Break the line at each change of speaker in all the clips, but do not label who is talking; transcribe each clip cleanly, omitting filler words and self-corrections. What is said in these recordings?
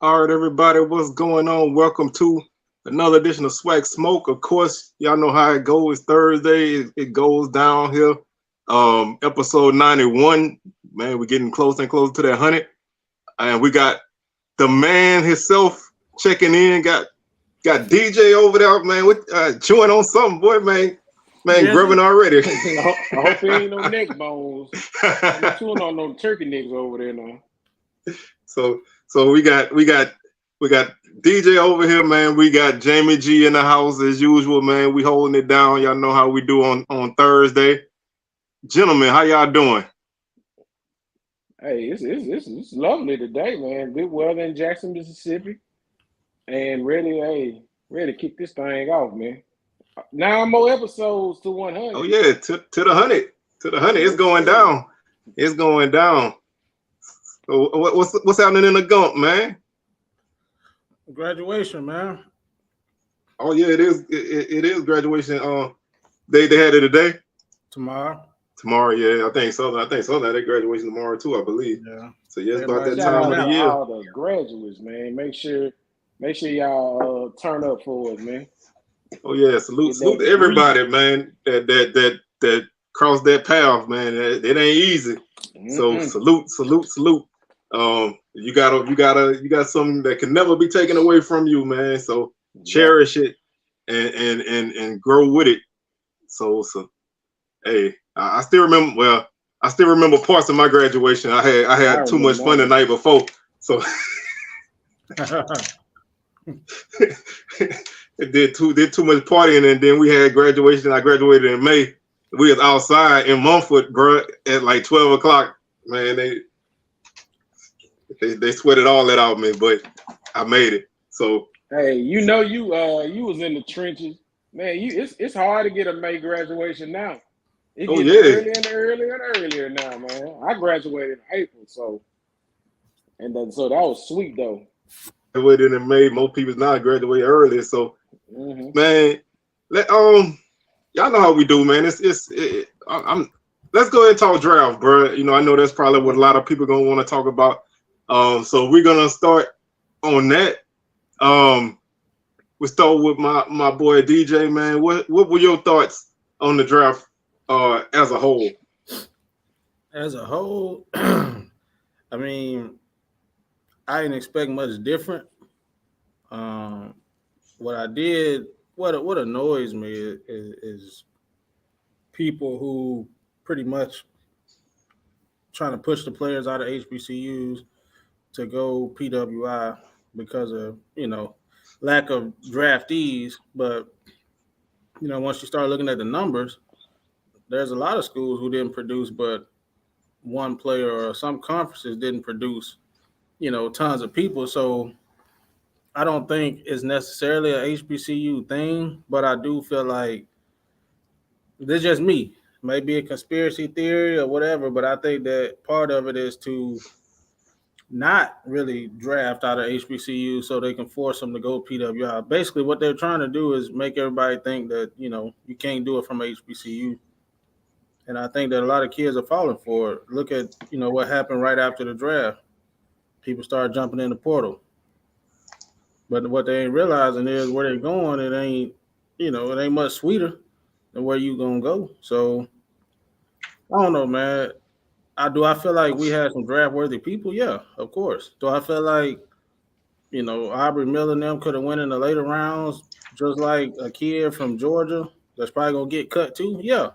All right, everybody, what's going on? Welcome to another edition of SWAC Smoke. Of course, y'all know how it goes. It's Thursday. It goes down here. Episode 91. Man, we're getting closer and closer to that 100. And we got the man himself checking in. Got DJ over there, man, with chewing on something, boy, man. Man,
Yes,
grubbing already.
I hope it ain't no neck bones. I'm chewing on no turkey necks over there now.
So we got DJ over here, man. We got Jamie G in the house as usual, man. We holding it down. Y'all know how we do on Thursday. Gentlemen, how y'all doing?
Hey, it's lovely today, man. Good weather in Jackson, Mississippi, and ready to kick this thing off, man. 9 more episodes to 100.
Oh yeah, to the 100, It's going down. It's going down. So what's happening in the Gump, man?
graduation, man.
Oh yeah, it is graduation. They had it today.
Tomorrow.
Tomorrow, yeah, I think so. They graduation tomorrow too, I believe.
Yeah.
So yeah, it's about that
Shout
time
out
of the
to
year.
all the graduates, man. Make sure y'all turn up for us, man.
Oh yeah, salute to everybody, man. That crossed that path, man. It ain't easy. So salute. You got something that can never be taken away from you, man. So cherish it and grow with it. So hey, I still remember. Well, I still remember parts of my graduation. I had too much fun the night before. So did too much partying, and then we had graduation. I graduated in May. We was outside in Mumford, bro, at like 12 o'clock. Man, they sweated all that out of me, but I made it. So
hey, you was in the trenches, man. It's hard to get a May graduation now. It gets earlier now, man. I graduated in April, so that was sweet though.
Graduated in May. Most people now graduate early, so man, y'all know how we do, man. Let's go ahead and talk draft, bro. You know, I know that's probably what a lot of people gonna want to talk about. So we're gonna start on that. We start with my boy DJ, man. What were your thoughts on the draft as a whole?
As a whole, I mean, I didn't expect much different. What annoys me is people who pretty much trying to push the players out of HBCUs to go PWI because of, lack of draftees. But, once you start looking at the numbers, there's a lot of schools who didn't produce, but one player or some conferences didn't produce, tons of people. So I don't think it's necessarily a HBCU thing, but I do feel like this is just me. Maybe a conspiracy theory or whatever, but I think that part of it is to not really draft out of HBCU so they can force them to go PWI. Basically, what they're trying to do is make everybody think that, you can't do it from HBCU. And I think that a lot of kids are falling for it. Look at, what happened right after the draft. People started jumping in the portal. But what they ain't realizing is where they're going, it ain't much sweeter than where you gonna go. So I don't know, man. I feel like we had some draft worthy people? Yeah, of course. Do I feel like, Aubrey Miller and them could have went in the later rounds just like a kid from Georgia that's probably gonna get cut too? Yeah.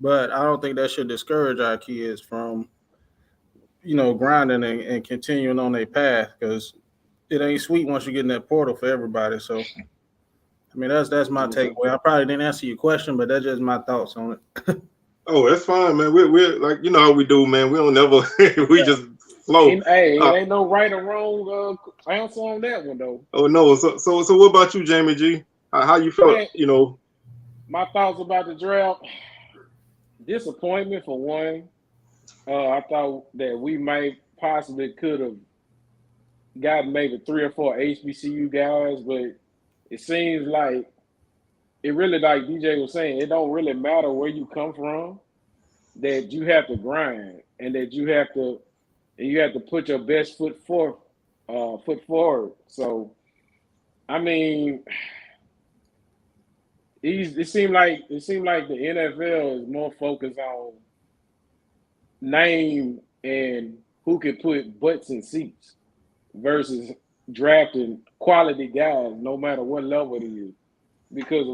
But I don't think that should discourage our kids from, grinding and continuing on their path, because it ain't sweet once you get in that portal for everybody. So, I mean, that's my takeaway. I probably didn't answer your question, but that's just my thoughts on it.
Oh, that's fine, man. We're like, you know how we do, man. We don't never just flow.
It ain't no right or wrong answer on that one though.
Oh no. So what about you, Jamie G? How you felt?
Man, my thoughts about the draft. Disappointment for one. I thought that we might possibly could have gotten maybe 3 or 4 HBCU guys, but it seems like it really, like DJ was saying, it don't really matter where you come from, that you have to grind and that you have to put your best foot forth foot forward. So, I mean, it seemed like the NFL is more focused on name and who can put butts in seats versus drafting quality guys, no matter what level it is. Because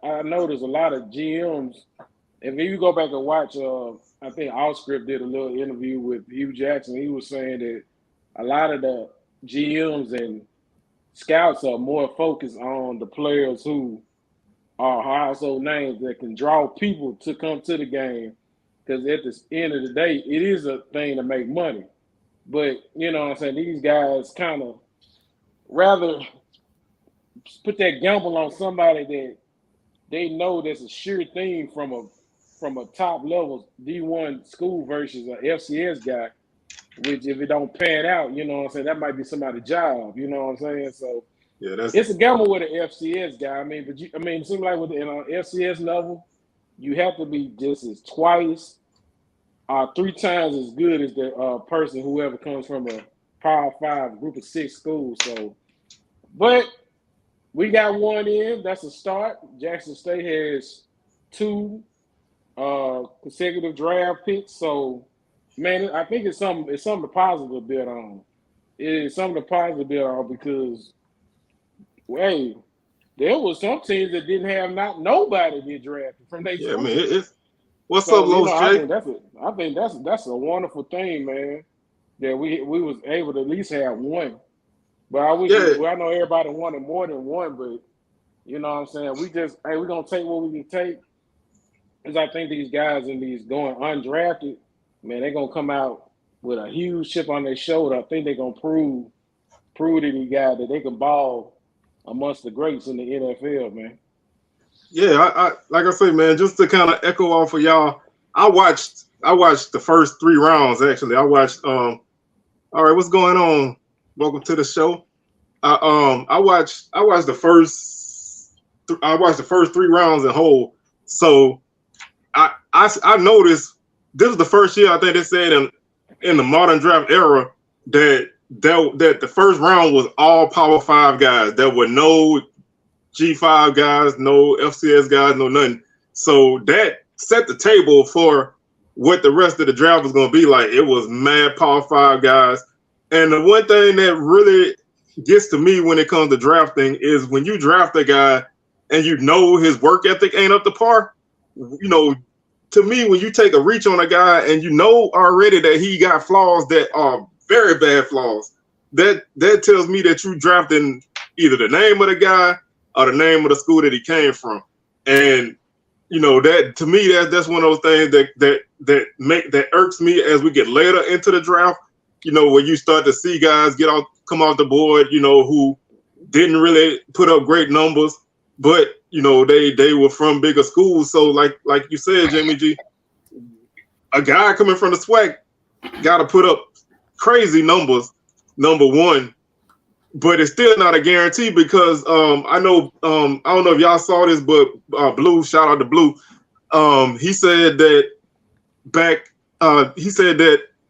I noticed a lot of GMs. If you go back and watch, I think Allscript did a little interview with Hugh Jackson. He was saying that a lot of the GMs and scouts are more focused on the players who are household names that can draw people to come to the game. Because at the end of the day, it is a thing to make money. But, you know what I'm saying, these guys kind of rather put that gamble on somebody that they know that's a sure thing from a top level D1 school versus an FCS guy, which if it don't pan out, you know what I'm saying, that might be somebody's job, you know what I'm saying? So
Yeah,
it's a gamble with an FCS guy. I mean, it seems like with an FCS level, you have to be just as twice or 3 times as good as the person whoever comes from a Power 5 group of 6 schools. So, but we got one in. That's a start. Jackson State has 2 consecutive draft picks. So, man, I think it's something to positive to build on. It is something to positive build on because, hey, there was some teams that didn't have nobody get drafted from their
yeah,
school.
man. What's up, Los J?
I think that's a wonderful thing, man. That we was able to at least have one. But I know everybody wanted more than one, but you know what I'm saying? We're gonna take what we can take. Because I think these guys in these going undrafted, man, they're gonna come out with a huge chip on their shoulder. I think they're gonna prove to these guys that they can ball amongst the greats in the NFL, man.
Yeah, I like I say, man, just to kind of echo off of y'all, I watched the first 3 rounds actually. I watched all right, what's going on? Welcome to the show. I watched the first 3 rounds in whole. So I noticed this is the first year I think they said in the modern draft era that the first round was all Power 5 guys. There were no G5 guys, no FCS guys, no nothing. So that set the table for what the rest of the draft was going to be like. It was mad Power 5 guys. And the one thing that really gets to me when it comes to drafting is when you draft a guy and you know his work ethic ain't up to par, you know, to me, when you take a reach on a guy and you know already that he got flaws that are very bad flaws, that tells me that you drafting either the name of the guy or the name of the school that he came from. And you know, that to me, that's one of those things that irks me as we get later into the draft. You know, when you start to see guys come off the board, you know, who didn't really put up great numbers, but you know, they were from bigger schools. So like you said, Jimmy G, a guy coming from the SWAC got to put up crazy numbers, number one. But it's still not a guarantee because I know I don't know if y'all saw this, but Blue, shout out to Blue. He said that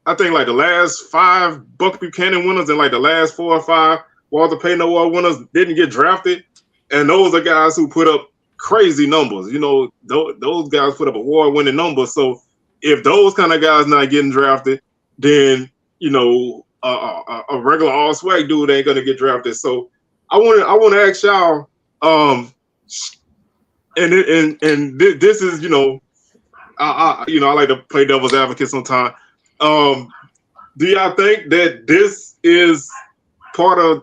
I think like the last 5 Buck Buchanan winners and like the last 4 or 5 Walter Payton Award winners didn't get drafted, and those are guys who put up crazy numbers. You know, those guys put up award-winning numbers. So if those kind of guys not getting drafted, then you know. A regular all SWAC dude ain't gonna get drafted. So I want to ask y'all, this is I like to play devil's advocate sometimes. Do y'all think that this is part of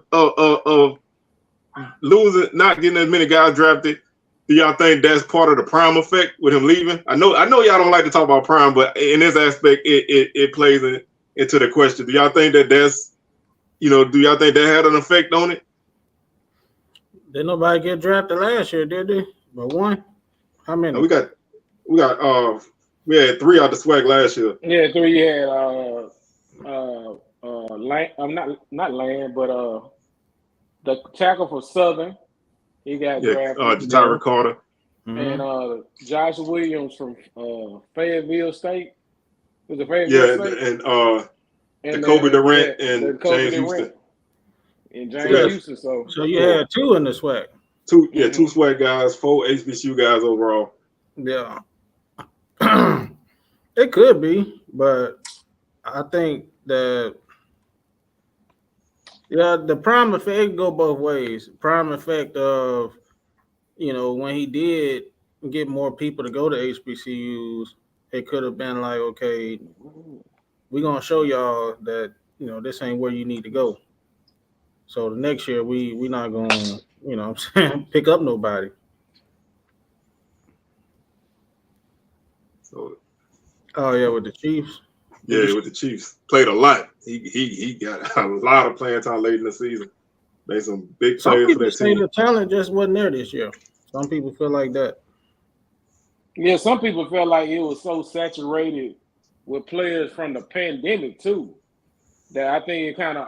losing, not getting as many guys drafted? Do y'all think that's part of the prime effect with him leaving? I know y'all don't like to talk about prime, but in this aspect, it plays into the question. Do y'all think that's, do y'all think that had an effect on it?
Did nobody get drafted last year, did they? But one? How many?
No, we had 3 out the SWAC last year.
Yeah, 3 had not Land, but the tackle for Southern, he got drafted.
Tyra Carter.
And Josh Williams from Fayetteville State. Was it Fayetteville State?
And Kobe Durant and James Houston.
and James Houston.
So you had 2 in the SWAC.
Two SWAC guys, 4 HBCU guys overall.
Yeah. It could be, but I think that the prime effect, it can go both ways. Prime effect of, when he did get more people to go to HBCUs, it could have been like, okay, we're gonna show y'all that this ain't where you need to go. So the next year we not gonna pick up nobody.
So,
with the Chiefs.
Yeah, with the Chiefs, played a lot. He got a lot of playing time late in the season. Made some big players for that team.
The talent just wasn't there this year. Some people feel like that.
Yeah, some people felt like it was so saturated with players from the pandemic too, that I think it kind of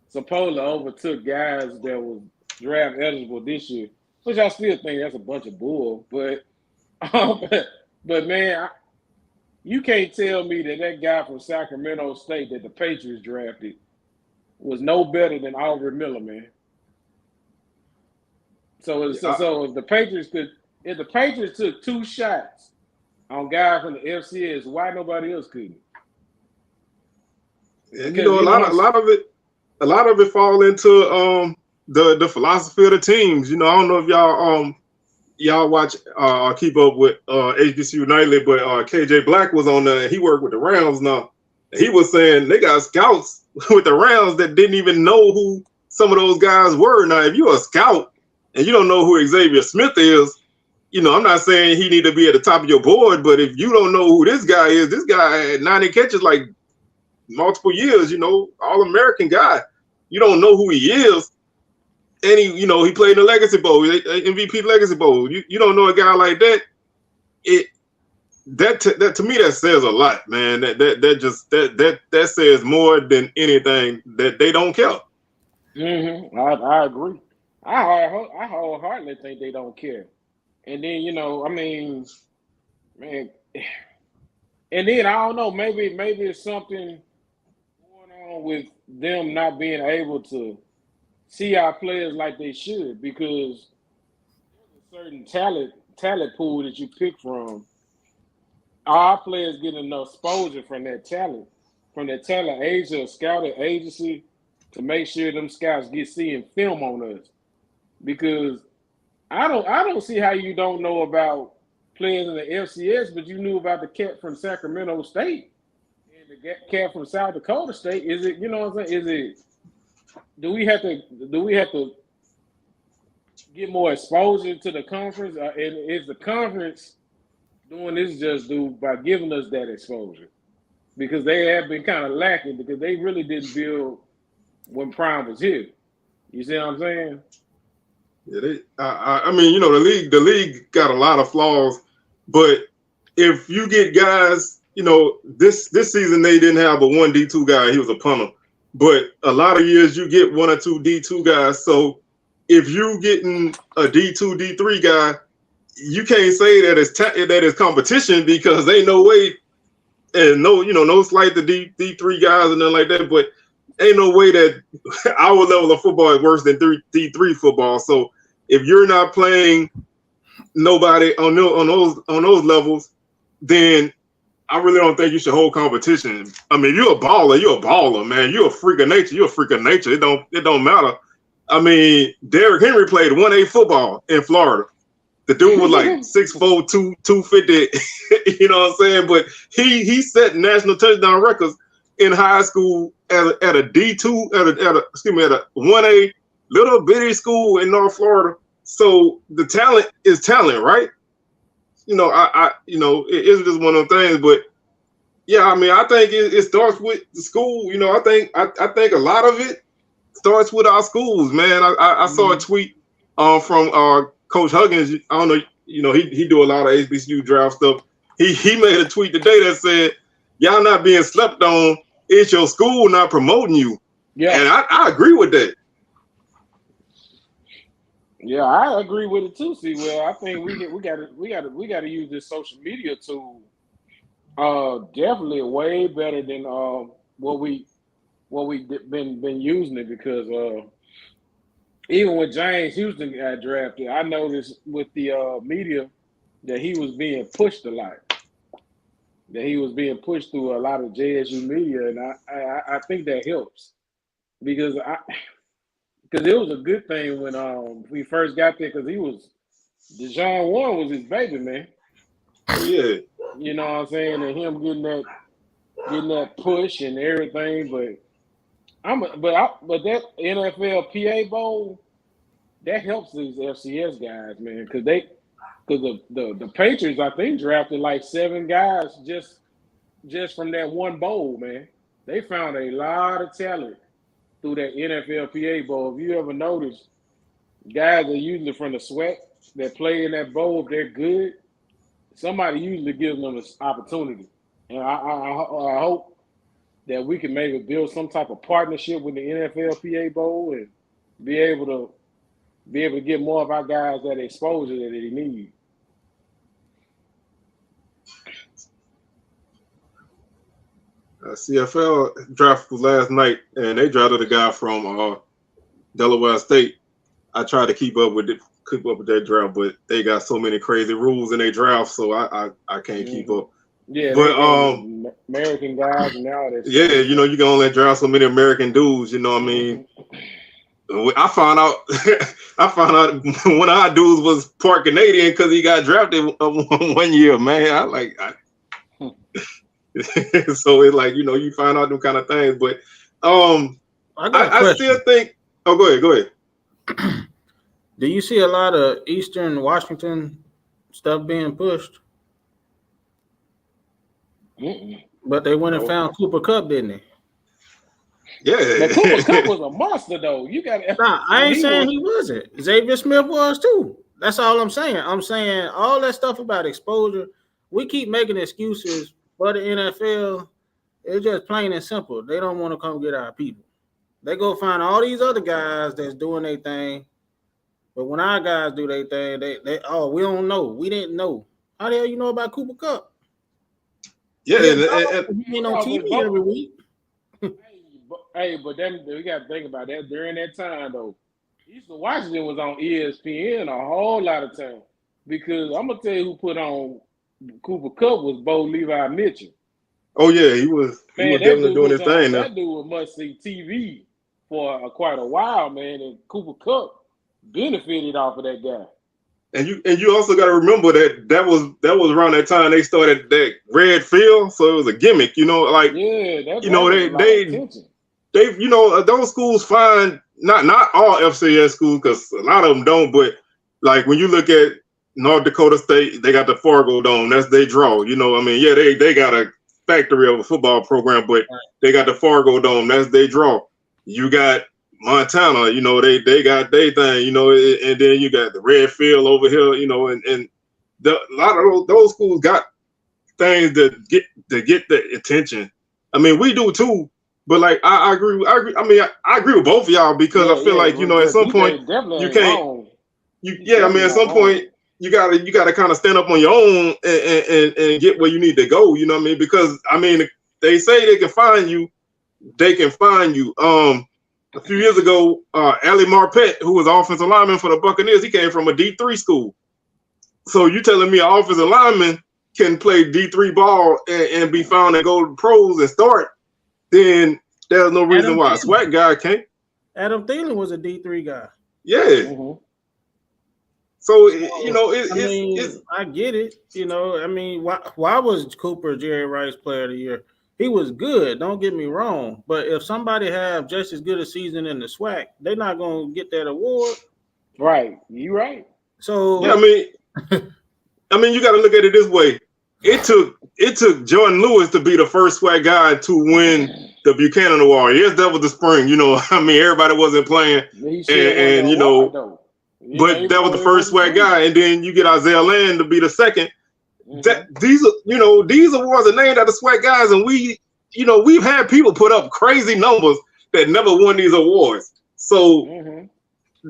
supposedly overtook guys that was draft eligible this year, which I still think that's a bunch of bull. But man, you can't tell me that guy from Sacramento State that the Patriots drafted was no better than Aubrey Miller, man. So if the Patriots took 2 shots on guys from the FCS, why nobody else couldn't?
And a lot of it fall into the philosophy of the teams. I don't know if y'all watch keep up with HBCU Nightly, but KJ Black was on there. He worked with the Rams now. He was saying they got scouts with the Rams that didn't even know who some of those guys were. Now, if you're a scout and you don't know who Xavier Smith is, I'm not saying he need to be at the top of your board, but if you don't know who this guy is, this guy had 90 catches like multiple years, All-American guy. You don't know who he is. And he played in the Legacy Bowl, MVP Legacy Bowl. You don't know a guy like that. That to me, that says a lot, man. That says more than anything that they don't care.
Mm-hmm. I agree. I wholeheartedly think they don't care. And then man. And then I don't know, maybe it's something going on with them not being able to see our players like they should, because there's a certain talent pool that you pick from. Our players get enough exposure from that talent agency or scouting agency to make sure them scouts get seeing film on us. Because I don't see how you don't know about players in the FCS, but you knew about the cat from Sacramento State and the cat from South Dakota State. Is it, what I'm saying? Do we have to get more exposure to the conference? And is the conference doing this just by giving us that exposure? Because they have been kind of lacking, because they really didn't build when Prime was here. You see what I'm saying?
Yeah, the league got a lot of flaws, but if you get guys, this season they didn't have a 1 D2 guy. He was a punter. But a lot of years you get 1 or 2 D2 guys. So if you getting a D2, D3 guy, you can't say that it's competition, because ain't no way, and no slight to D3 guys and nothing like that. But ain't no way that our level of football is worse than D3 football. So if you're not playing nobody on those levels, then I really don't think you should hold competition. I mean, you're a baller, man. You're a freak of nature. It don't matter. I mean, Derrick Henry played 1A football in Florida. The dude was like 6'4", 250. You know what I'm saying? But he set national touchdown records in high school at a D2 at a 1A little bitty school in North Florida. So the talent is talent, right? It is just one of those things. But yeah, I mean, I think it starts with the school. I think a lot of it starts with our schools, man. I saw a tweet from Coach Huggins. I don't know, he do a lot of HBCU draft stuff. He made a tweet today that said, "Y'all not being slept on. It's your school not promoting you." Yeah, and I agree with that.
Yeah, I agree with it too. See, well, I think we got to use this social media tool definitely way better than what we been using it because even when James Houston got drafted, I noticed with the media that he was being pushed a lot. That he was being pushed through a lot of JSU media, and I think that helps because it was a good thing when we first got there because Deshaun Warren was his baby, man.
Yeah.
You know what I'm saying? And him getting that push and everything, but that NFL PA Bowl that helps these FCS guys, man, because the Patriots I think drafted like 7 guys just from that one bowl, man. They found a lot of talent through that NFL PA Bowl. If you ever noticed, guys are usually from the SWAC that play in that bowl. If they're good, somebody usually gives them an opportunity. And I hope that we can maybe build some type of partnership with the NFL PA Bowl and be able to get more of our guys that exposure that they need.
CFL draft was last night, and they drafted a guy from Delaware State. I tried to keep up with that draft, but they got so many crazy rules in their draft, so I can't keep up.
Yeah,
but
American guys and all that.
Yeah, stuff. You know, you can only draft so many American dudes. You know what I mean? I found out one of our dudes was part Canadian because he got drafted 1 year. Man, so it's like, you know, you find out them kind of things, but I still think. Oh, go ahead.
Do you see a lot of Eastern Washington stuff being pushed? But they went and found Cooper Kupp, didn't they?
Yeah,
but Cooper Kupp was a monster, though. You got.
Nah, I ain't saying he wasn't. Xavier Smith was too. That's all I'm saying. I'm saying all that stuff about exposure. We keep making excuses for the NFL. It's just plain and simple. They don't want to come get our people. They go find all these other guys that's doing their thing. But when our guys do their thing, they we don't know. We didn't know. How the hell you know about Cooper Kupp?
Yeah,
he ain't on TV every week.
But then we got to think about that during that time though. Eastern Washington was on ESPN a whole lot of time because I'm gonna tell you who put on Cooper Kupp was Bo Levi Mitchell.
Oh yeah, he was definitely doing his thing.
That dude was must see TV for quite a while, man. And Cooper Kupp benefited off of that guy.
And you also got to remember that was around that time they started that red field, so it was a gimmick, you know, like you know they you know those schools find not all FCS schools because a lot of them don't, but like when you look at North Dakota State, they got the Fargo Dome, that's they draw, you know. I mean, yeah, they got a factory of a football program, but they got the Fargo Dome, that's they draw. You got Montana, you know, they got their thing, you know, and then you got the red field over here, you know, and a lot of those schools got things that get the attention. I mean, we do too, but like I agree. I mean, I agree with both of y'all because I feel like, you know, at some point you can't. I mean, at some point you gotta kind of stand up on your own and get where you need to go. You know what I mean? Because I mean, they say they can find you. A few years ago, Ali Marpet, who was offensive lineman for the Buccaneers, he came from a D3 school. So you telling me an offensive lineman can play D3 ball and be found and go to pros and start, then there's no reason why a SWAC guy can't.
Adam Thielen was a D3 guy.
Yeah. Mm-hmm. So, you know,
I get it. You know, I mean, why was Cooper Jerry Rice Player of the Year? He was good, don't get me wrong. But if somebody have just as good a season in the SWAC, they're not going to get that award.
Right. You right.
So yeah, I mean, you got to look at it this way. It took Jordan Lewis to be the first SWAC guy to win the Buchanan Award. Yes, that was the spring. You know, I mean, everybody wasn't playing, and you know, but that was the first SWAC guy. And then you get Isaiah Land to be the second. These awards are named after SWAC guys, and we've had people put up crazy numbers that never won these awards. So,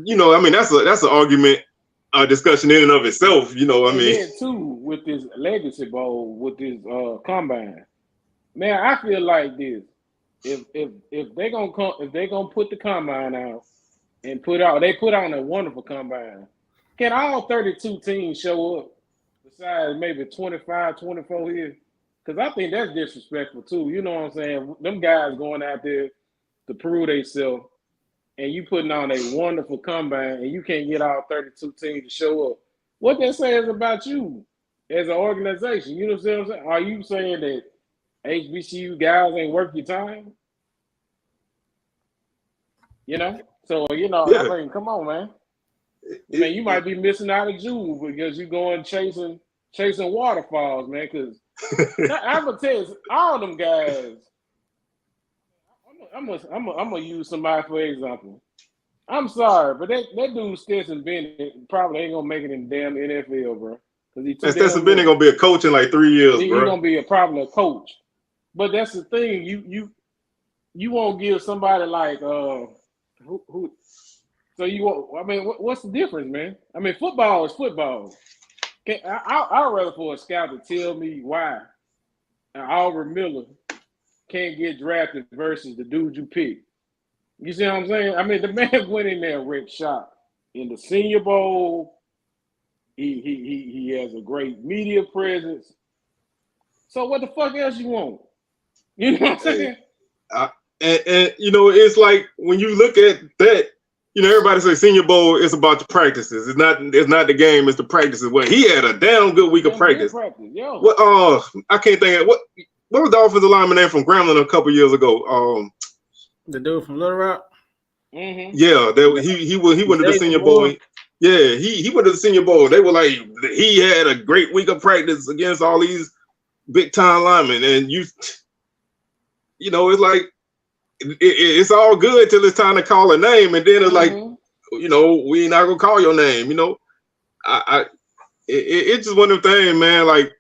you know, I mean, that's an argument, discussion in and of itself. You know, I mean,
too with this Legacy Bowl, with this combine, man, I feel like this. if they gonna put the combine out and put on a wonderful combine, can all 32 teams show up besides maybe 25, 24 here? Because I think that's disrespectful too. You know what I'm saying? Them guys going out there to prove themselves, and you putting on a wonderful combine, and you can't get all 32 teams to show up. What that says about you as an organization? You know what I'm saying? Are you saying that HBCU guys ain't worth your time? You know? So, you know,
Yeah.
I mean, come on, man. Man, you might be missing out a jewel because you're going chasing waterfalls, man. Because I'm gonna tell you, all them guys. I'm gonna use somebody for example. I'm sorry, but that dude Stetson Bennett probably ain't gonna make it in the damn NFL, bro.
Because Stetson Bennett gonna be a coach in like 3 years,
He's
bro.
gonna be probably a coach. But that's the thing. You won't give somebody like who. So you want? I mean, what's the difference, man? I mean, football is football. I'd rather for a scout to tell me why Aubrey Miller can't get drafted versus the dude you pick. You see what I'm saying? I mean, the man went in there and wrecked shop in the Senior Bowl. He has a great media presence. So what the fuck else you want? You know what I'm saying?
And you know, it's like when you look at that, you know, everybody say Senior Bowl is about the practices. It's not the game, it's the practices. Well, he had a damn good week of practice.
Yo.
What I can't think of what was the offensive lineman name from Grambling a couple years ago?
The dude from Little Rock.
Mm-hmm.
Yeah, he went to the Senior Bowl. Yeah, he went to the Senior Bowl. They were like, he had a great week of practice against all these big time linemen, and you know, it's like it's all good till it's time to call a name, and then it's like, you know, we not gonna call your name. You know, it's just one of them things, man. Like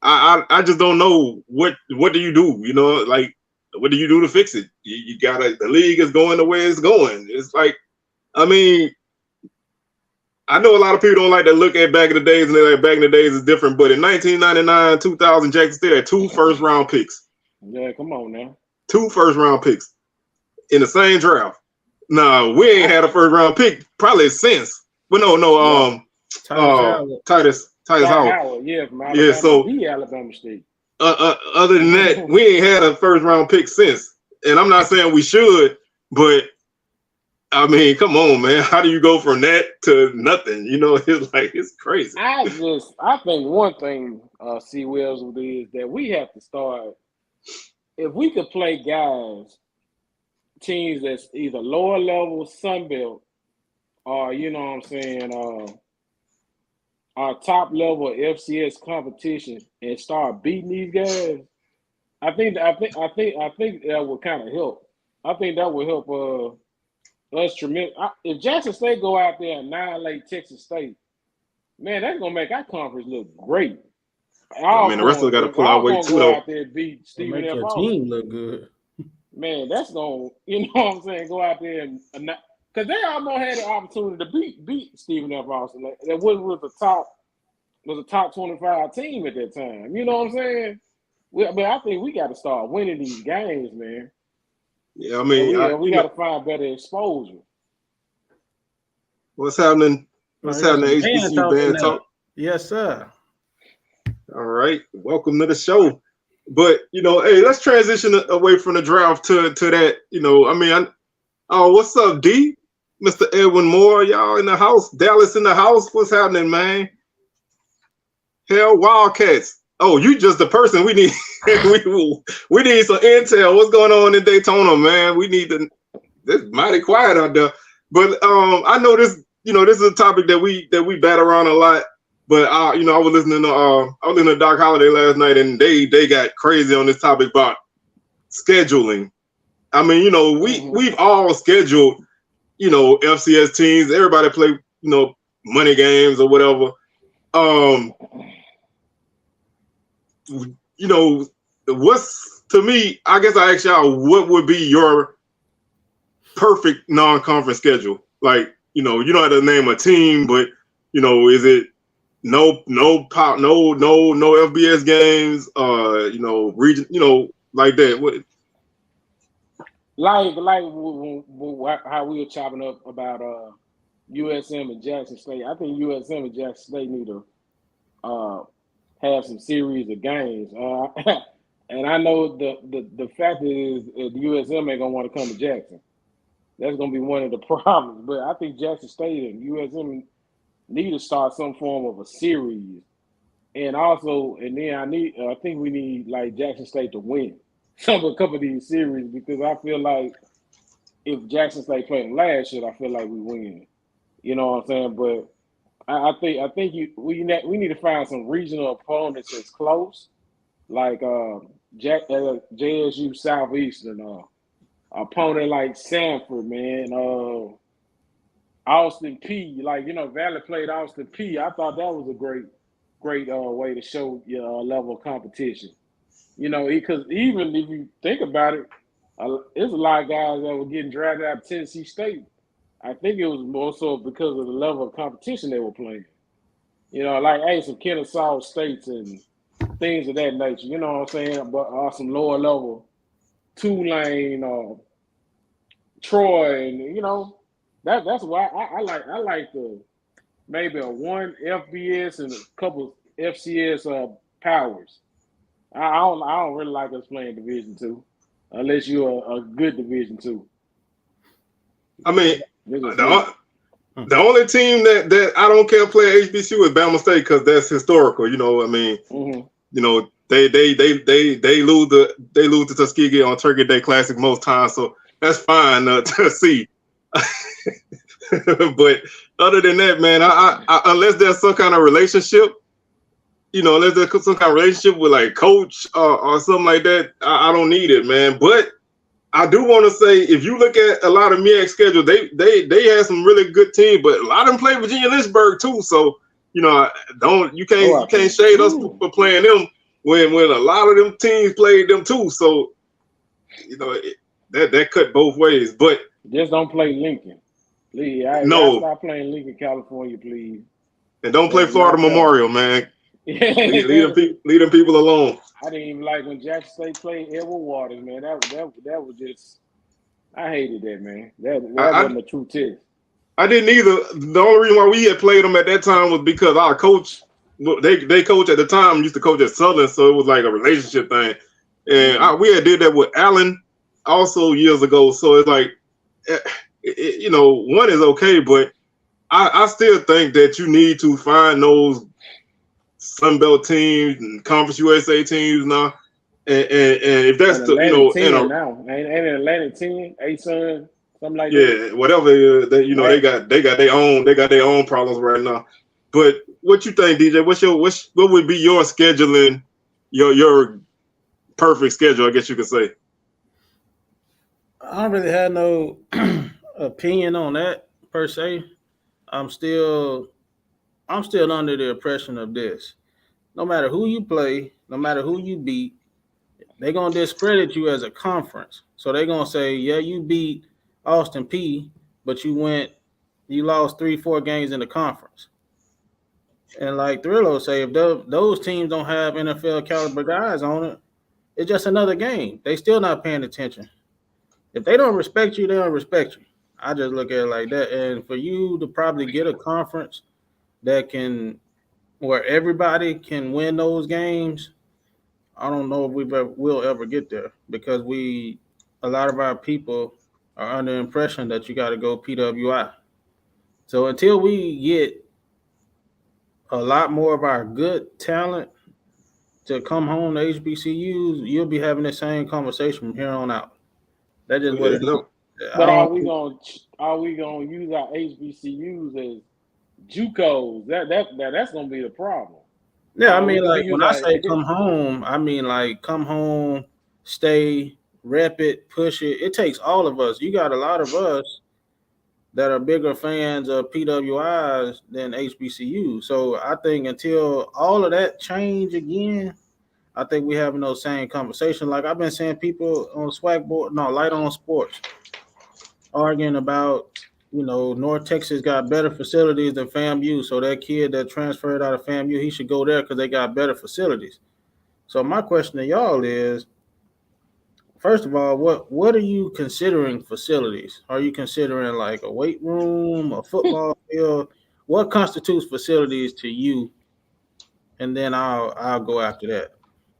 I just don't know what do you do. You know, like what do you do to fix it? You gotta. The league is going the way it's going. It's like, I mean, I know a lot of people don't like to look at back in the days, and they're like, back in the days is different. But in 1999, 2000, Jackson State had 2 first-round picks.
Yeah, come on now.
2 first-round picks in the same draft. Nah, we ain't had a first-round pick probably since. Well, no, Titus Howard.
Yeah, from Alabama.
Yeah, so
the Alabama State.
Other than that, we ain't had a first-round pick since. And I'm not saying we should, but I mean, come on, man. How do you go from that to nothing? You know, it's like, it's crazy.
I think one thing, C. Wells, is that we have to start. If we could play guys, teams that's either lower level, Sunbelt, or you know what I'm saying, our top level FCS competition, and start beating these guys, I think that would kind of help. I think that would help us tremendous. If Jackson State go out there and annihilate Texas State, man, that's gonna make our conference look great.
I mean, the rest of us got to pull our weight too, though.
Out there and beat Stephen
Make
F.
your
Austin.
team look good.
Man, that's gonna, you know what I'm saying? Go out there and because they almost had the opportunity to beat Stephen F. Austin. That was a top 25 team at that time. You know what I'm saying? I think we got to start winning these games, man.
Yeah, I mean,
we got to find better exposure.
What's happening? What's happening? HBCU band talk.
Yes, sir.
All right, welcome to the show. But you know, hey, let's transition away from the draft to that. You know, I mean, what's up, D? Mr. Edwin Moore, y'all in the house. Dallas in the house. What's happening, man? Hell, Wildcats. Oh, you just the person we need. we need some intel. What's going on in Daytona, man? We need to. It's mighty quiet out there. But I know this. You know, this is a topic that we bat around a lot. But you know, I was listening to Doc Holliday last night, and they got crazy on this topic about scheduling. I mean, you know, we've all scheduled, you know, FCS teams. Everybody play, you know, money games or whatever. You know, to me, I guess I asked y'all, what would be your perfect non-conference schedule? Like, you know, you don't have to name a team, but you know, is it no FBS games, you know, region, you know, like that? What?
how we were chopping up about USM and Jackson State. I think USM and Jackson State need to have some series of games. And I know the fact is the USM ain't gonna want to come to Jackson. That's gonna be one of the problems. But I think Jackson State and USM need to start some form of a series. And also, and then I think we need like Jackson State to win a couple of these series because I feel like if Jackson State played last year, I feel like we win. You know what I'm saying? But I think we need to find some regional opponents that's close, like JSU Southeastern, opponent like Sanford, man. Austin P, like Valley played Austin P. I thought that was a great way to show your level of competition. Because even if you think about it, there's a lot of guys that were getting drafted out of Tennessee State. I think it was more so because of the level of competition they were playing. Like some Kennesaw States and things of that nature. You know what I'm saying? But some lower level Tulane or Troy, and that's why I like the maybe a one FBS and a couple FCS powers. I don't really like us playing Division II unless you're a good Division II.
I mean, the only team that I don't care play HBCU is Bama State because that's historical. I mean, they lose the Tuskegee on Turkey Day Classic most times, so that's fine to see. But other than that, man, I unless there's some kind of relationship, unless there's some kind of relationship with like coach or something like that, I don't need it, man. But I do want to say, if you look at a lot of MEAC schedule, they had some really good teams, but a lot of them play Virginia Lynchburg too. So you can't shade us for playing them when a lot of them teams played them too. So that cut both ways. But
just don't play Lincoln, please. Stop playing Lincoln, California, please.
And don't play Florida Memorial, man. leave them people alone.
I didn't even like when Jackson State played Edward Waters, man. That was just, I hated that, man. That wasn't a true test.
I didn't either. The only reason why we had played them at that time was because our coach, they coach at the time used to coach at Southern, so it was like a relationship thing. And we had did that with Allen also years ago. So it's like, one is okay, but I still think that you need to find those Sunbelt teams and Conference USA teams now, and if that's
now ain't an Atlantic 10, A-Sun, something like that.
Yeah, whatever right. they got their own problems right now. But what you think, DJ? What would be your scheduling, your perfect schedule? I guess you could say.
I don't really have no opinion on that per se. I'm still under the impression of this. No matter who you play, no matter who you beat, they're going to discredit you as a conference. So they're going to say, yeah, you beat Austin P, but you lost 3-4 games in the conference. And like Thrillo say, if those teams don't have NFL caliber guys on it, it's just another game. They still not paying attention. If they don't respect you, they don't respect you. I just look at it like that. And for you to probably get a conference where everybody can win those games, I don't know if we'll ever get there because a lot of our people are under the impression that you got to go PWI. So until we get a lot more of our good talent to come home to HBCUs, you'll be having the same conversation from here on out. That's just what it is.
But are we gonna use our HBCUs as JUCOs? That's gonna be the problem.
Yeah, I mean, like when I say come home, I mean like come home, stay, rep it, push it. It takes all of us. You got a lot of us that are bigger fans of PWIs than HBCU. So I think until all of that change again, I think we having those same conversations. Like I've been seeing people on SWAC board, Light on Sports, arguing about, North Texas got better facilities than FAMU. So that kid that transferred out of FAMU, he should go there because they got better facilities. So my question to y'all is, first of all, what are you considering facilities? Are you considering like a weight room, a football field? What constitutes facilities to you? And then I'll go after that.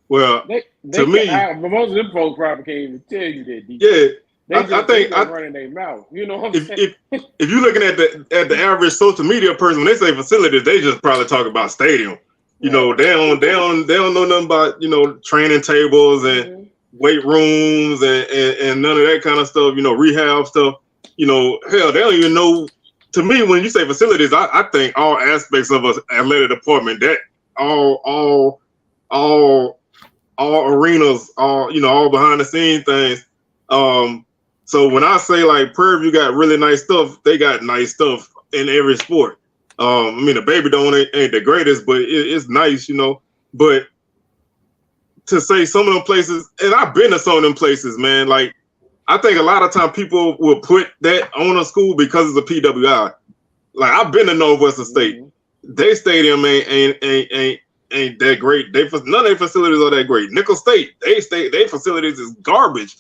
Well,
they
to me,
but most of them folks probably can't even tell you that.
Yeah,
They
I think
running their mouth. You know what I'm saying?
if you're looking at the average social media person, when they say facilities, they just probably talk about stadium. You know, they don't know nothing about, you know, training tables and weight rooms and none of that kind of stuff. You know, rehab stuff. You know, hell, they don't even know. To me, when you say facilities, I think all aspects of an athletic department, that all arenas, all behind the scene things. So when I say like Prairie View got really nice stuff, they got nice stuff in every sport. I mean, the Baby Dome ain't the greatest, but it's nice, you know. But to say some of them places, and I've been to some of them places, man. Like, I think a lot of time people will put that on a school because it's a PWI. Like, I've been to Northwestern State. Their stadium ain't that great. None of their facilities are that great. Nickel State, their facilities is garbage.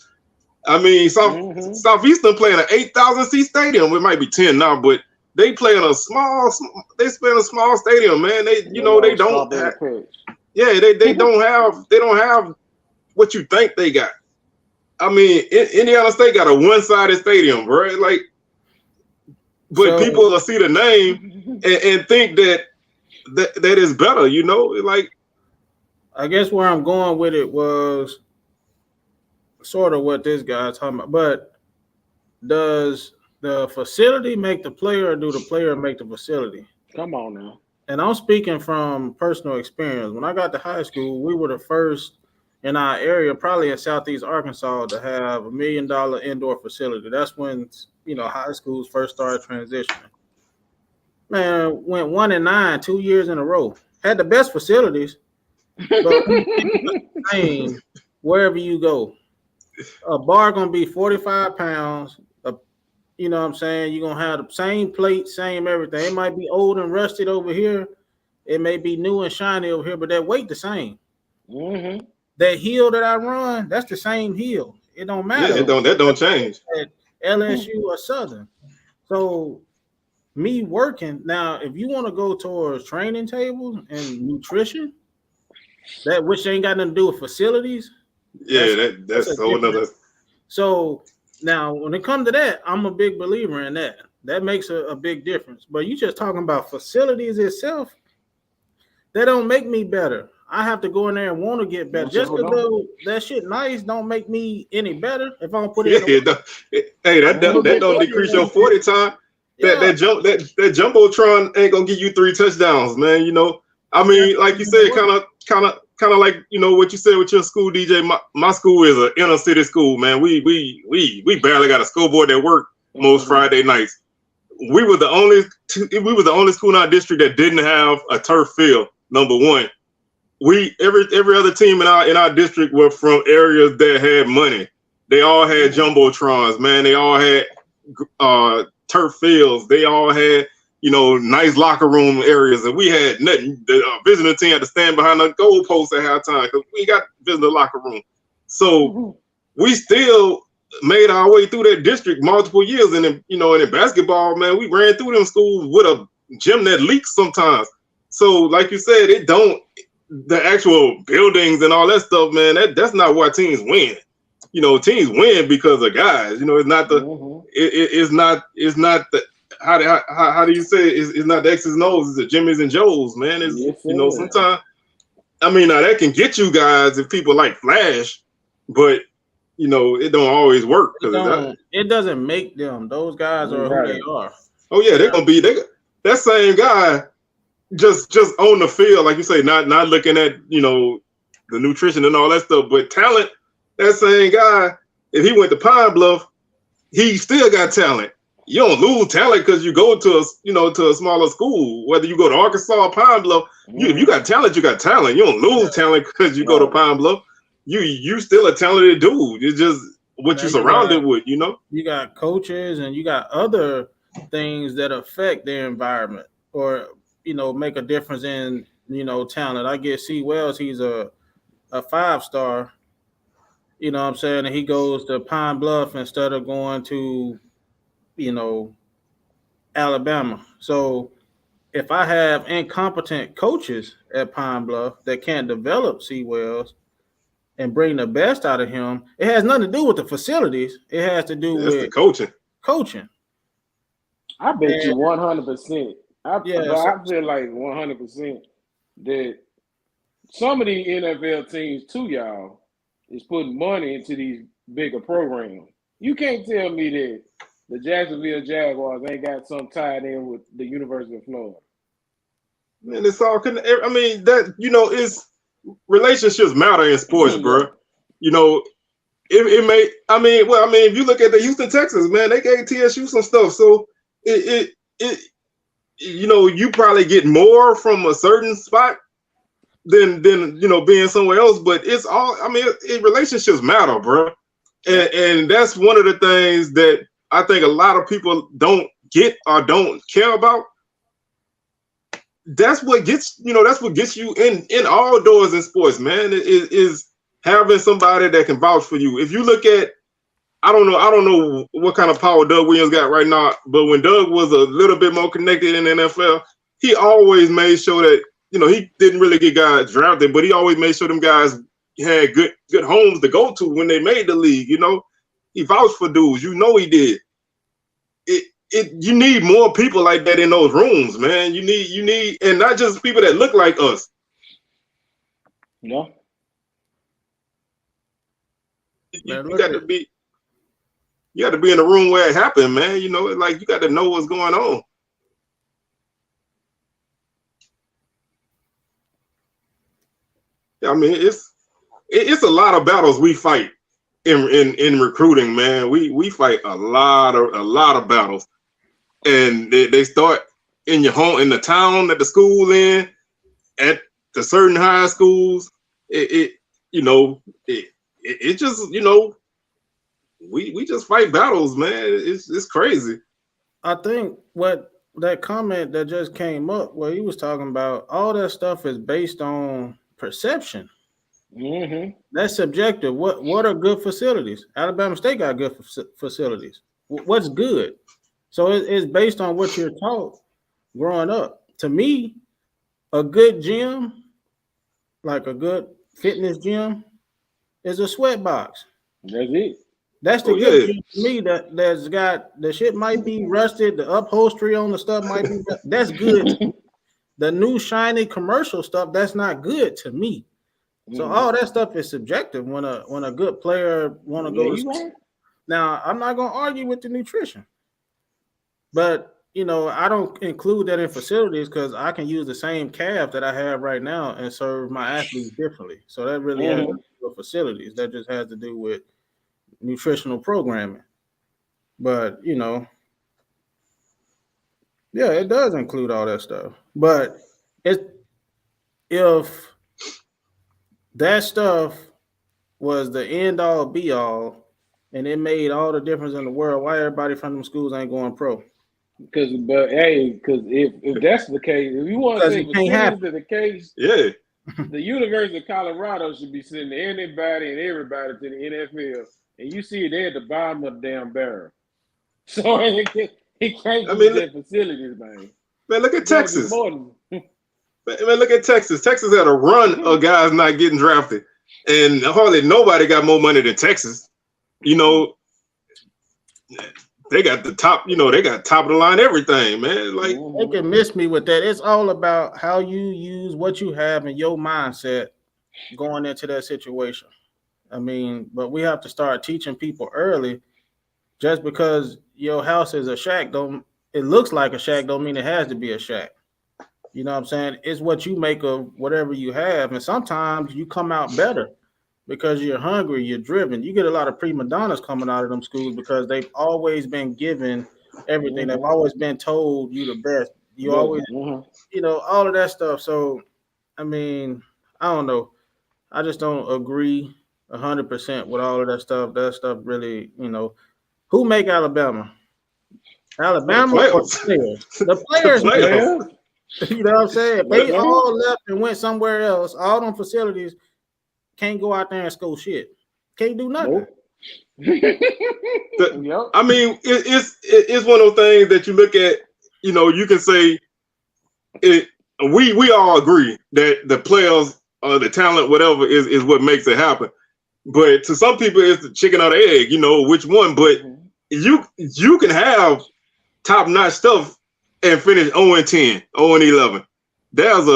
I mean, Southeastern playing an 8,000 seat stadium. It might be 10 now, but they play in a small stadium, man. They don't have what you think they got. I mean, Indiana State got a one-sided stadium, right? Like, but people will see the name and think that is better, you know? Like,
I guess where I'm going with it was sort of what this guy's talking about. But does the facility make the player, or do the player make the facility?
Come on now.
And I'm speaking from personal experience. When I got to high school, we were the first in our area, probably in Southeast Arkansas, to have $1 million indoor facility. That's when, you know, high schools first started transitioning. Man, went 1-9 2 years in a row. Had the best facilities, but wherever you go, a bar gonna be 45 pounds. You know what I'm saying? You're gonna have the same plate, same everything. It might be old and rusted over here. It may be new and shiny over here, but that weight the same. That heel that I run, that's the same heel. It don't matter.
Yeah, that don't change.
At LSU or Southern. So me working now, if you want to go towards training tables and nutrition, that which ain't got nothing to do with facilities.
Yeah, that's a whole nother.
So now when it comes to that, I'm a big believer in that. That makes a big difference. But you just talking about facilities itself, that don't make me better. I have to go in there and want to get better. Just because that shit nice don't make me any better if I don't put it in.
That don't decrease your 40 time. That jumbotron ain't gonna give you 3 touchdowns, man. You know, I mean, like you said, kind of like, you know, what you said with your school, DJ. My school is an inner city school, man. We barely got a school board that worked most Friday nights. We were the only school in our district that didn't have a turf field. Number one, every other team in our district were from areas that had money. They all had jumbotrons, man. They all had turf fields. They all had, you know, nice locker room areas, and we had nothing. The visiting team had to stand behind the goalpost at halftime because we got visitor locker room. So we still made our way through that district multiple years, and in basketball, man, we ran through them schools with a gym that leaks sometimes. So, like you said, the actual buildings and all that stuff, man. That's not why teams win. You know, teams win because of guys. You know, it's not it's not the how do you say it? It's not the X's and O's, it's the Jimmys and Joes, man. It's you know, sometimes I mean, now that can get you guys if people like flash, but you know, it don't always work.
It doesn't make them. Those guys are who they are.
Oh yeah, they're gonna be that same guy just on the field, like you say, not looking at, you know, the nutrition and all that stuff, but talent. That same guy, if he went to Pine Bluff, he still got talent. You don't lose talent because you go to a smaller school. Whether you go to Arkansas or Pine Bluff, if you got talent, you got talent. You don't lose talent because you go to Pine Bluff. You still a talented dude. It's just what you're surrounded with, you know.
You got coaches and you got other things that affect their environment or, you know, make a difference in, you know, talent. I get C. Wells, he's a 5-star. You know what I'm saying? And he goes to Pine Bluff instead of going to, you know, Alabama. So if I have incompetent coaches at Pine Bluff that can't develop C Wells and bring the best out of him, it has nothing to do with the facilities. It has to do
That's the
with
coaching.
I bet you
And
100%.
yeah,
But
so
I feel like 100% that some of these NFL teams too, y'all, is putting money into these bigger programs. You can't tell me that the Jacksonville Jaguars ain't got some tied in with the University of Florida.
Man, it's all I mean, that is relationships matter in sports, bro. You know, it may. I mean, if you look at the Houston Texans, man, they gave TSU some stuff, so it you probably get more from a certain spot than being somewhere else. But it's all. I mean, relationships matter, bro, and that's one of the things that I think a lot of people don't get or don't care about. That's what gets you in all doors in sports, man. Is having somebody that can vouch for you. If you look at, I don't know what kind of power Doug Williams got right now, but when Doug was a little bit more connected in the NFL, he always made sure that he didn't really get guys drafted, but he always made sure them guys had good homes to go to when they made the league. He vouched for dudes. He did. You need more people like that in those rooms, man. You need, and not just people that look like us.
Yeah.
You got to be in the room where it happened, man. Like you got to know what's going on. I mean, it's a lot of battles we fight in recruiting, man. We fight a lot of battles. And they start in your home, in the town that the school in, at the certain high schools. It just we just fight battles, man. It's crazy.
I think what that comment that just came up, where he was talking about, all that stuff is based on perception.
Mm-hmm.
That's subjective. What are good facilities? Alabama State got good facilities. What's good? So it's based on what you're taught growing up. To me, a good gym, like a good fitness gym, is a sweat box.
That's it.
That's the good gym to me. That's got the shit might be rusted, the upholstery on the stuff might be. That's good. The new shiny commercial stuff, that's not good to me. So all that stuff is subjective. When a good player want to go to school. Now, I'm not gonna argue with the nutrition. But, I don't include that in facilities because I can use the same calf that I have right now and serve my athletes differently. So that really has to do with facilities. That just has to do with nutritional programming. But, yeah, it does include all that stuff. But if that stuff was the end all be all and it made all the difference in the world, why everybody from them schools ain't going pro?
Because if that's the case, if you want to say facilities is the case,
yeah,
the University of Colorado should be sending anybody and everybody to the NFL, and you see it there at the bottom of the damn barrel. So it can't be their facilities, man.
Man, look at Texas. Man, look at Texas. Texas had a run of guys not getting drafted, and hardly nobody got more money than Texas. They got the top, they got top of the line everything, man. Like
they can miss me with that. It's all about how you use what you have in your mindset going into that situation. I mean, but we have to start teaching people early. Just because your house is a shack, it looks like a shack, don't mean it has to be a shack. You know what I'm saying? It's what you make of whatever you have. And sometimes you come out better because you're hungry, you're driven. You get a lot of prima donnas coming out of them schools because they've always been given everything. They've always been told you the best. You always, all of that stuff. So, I mean, I don't know. I just don't agree 100% with all of that stuff. That stuff really, who make Alabama? Alabama or the players? The players. You know what I'm saying? They all left and went somewhere else. All them facilities can't go out there and score shit. Can't do nothing.
Nope.
Yep.
Yep.
I mean, it's one of those things that you look at. You know, you can say it. We all agree that the players, the talent, whatever, is what makes it happen. But to some people, it's the chicken or the egg. You know which one. But you can have top notch stuff and finish 0-10, 0-11. There's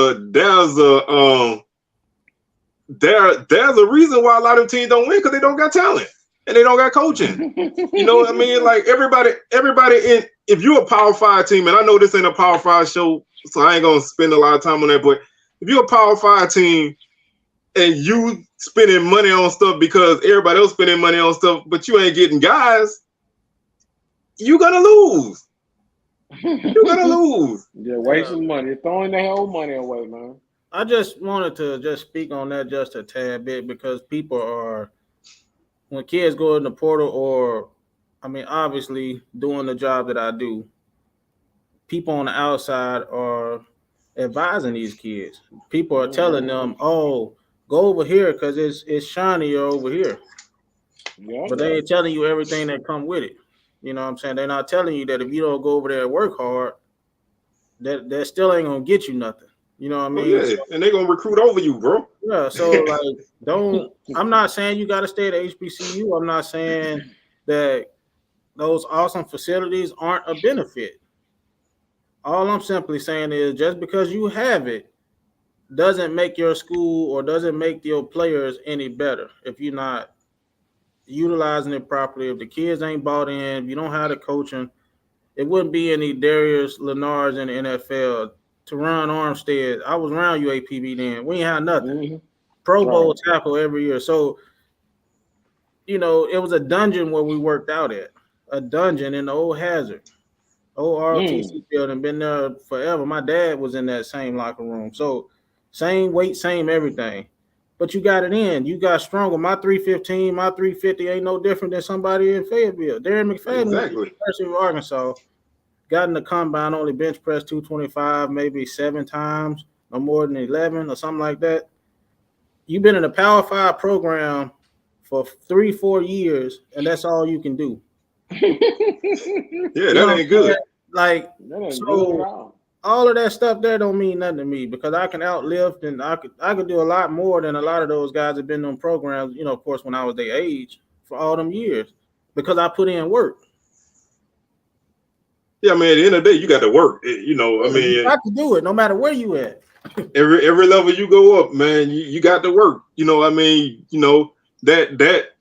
a reason why a lot of teams don't win because they don't got talent and they don't got coaching. You know what I mean? Like everybody in, if you're a Power 5 team, and I know this ain't a Power 5 show, so I ain't gonna spend a lot of time on that, but if you're a Power 5 team and you spending money on stuff because everybody else spending money on stuff, but you ain't getting guys, you're gonna lose. You're gonna lose.
You're wasting money. You're throwing the whole money away, man.
I just wanted to just speak on that just a tad bit because people are, when kids go in the portal or, I mean, obviously doing the job that I do, people on the outside are advising these kids. People are telling them, oh, go over here because it's shinier over here. Yeah. But they ain't telling you everything that come with it. You know what I'm saying? They're not telling you that if you don't go over there and work hard, that still ain't going to get you nothing. You know what I mean?
Oh, yeah, and they're gonna recruit over you, bro.
Yeah, so like I'm not saying you gotta stay at HBCU. I'm not saying that those awesome facilities aren't a benefit. All I'm simply saying is just because you have it doesn't make your school or doesn't make your players any better if you're not utilizing it properly. If the kids ain't bought in, if you don't have the coaching, it wouldn't be any Darius Lenards in the NFL. Teron Armstead, I was around UAPB then. We ain't had nothing. Pro Bowl tackle every year. So, you know, it was a dungeon where we worked out at. A dungeon in the old Hazard. Old ROTC building, been there forever. My dad was in that same locker room. So, same weight, same everything. But you got it in. You got stronger. My 315, my 350 ain't no different than somebody in Fayetteville. Darren McFadden went to the University of Arkansas. Got in the combine, only bench press 225, maybe 7 times, no more than 11 or something like that. You've been in a Power 5 program for 3-4 years, and that's all you can do.
Yeah, that ain't good.
Like, so all of that stuff there don't mean nothing to me because I can outlift and I could do a lot more than a lot of those guys have been on programs, you know, of course, when I was their age for all them years because I put in work.
Yeah, I mean, at the end of the day, you got to work. You know, I mean,
you got to do it no matter where you at.
every level you go up, man, you got to work. You know, I mean, you know that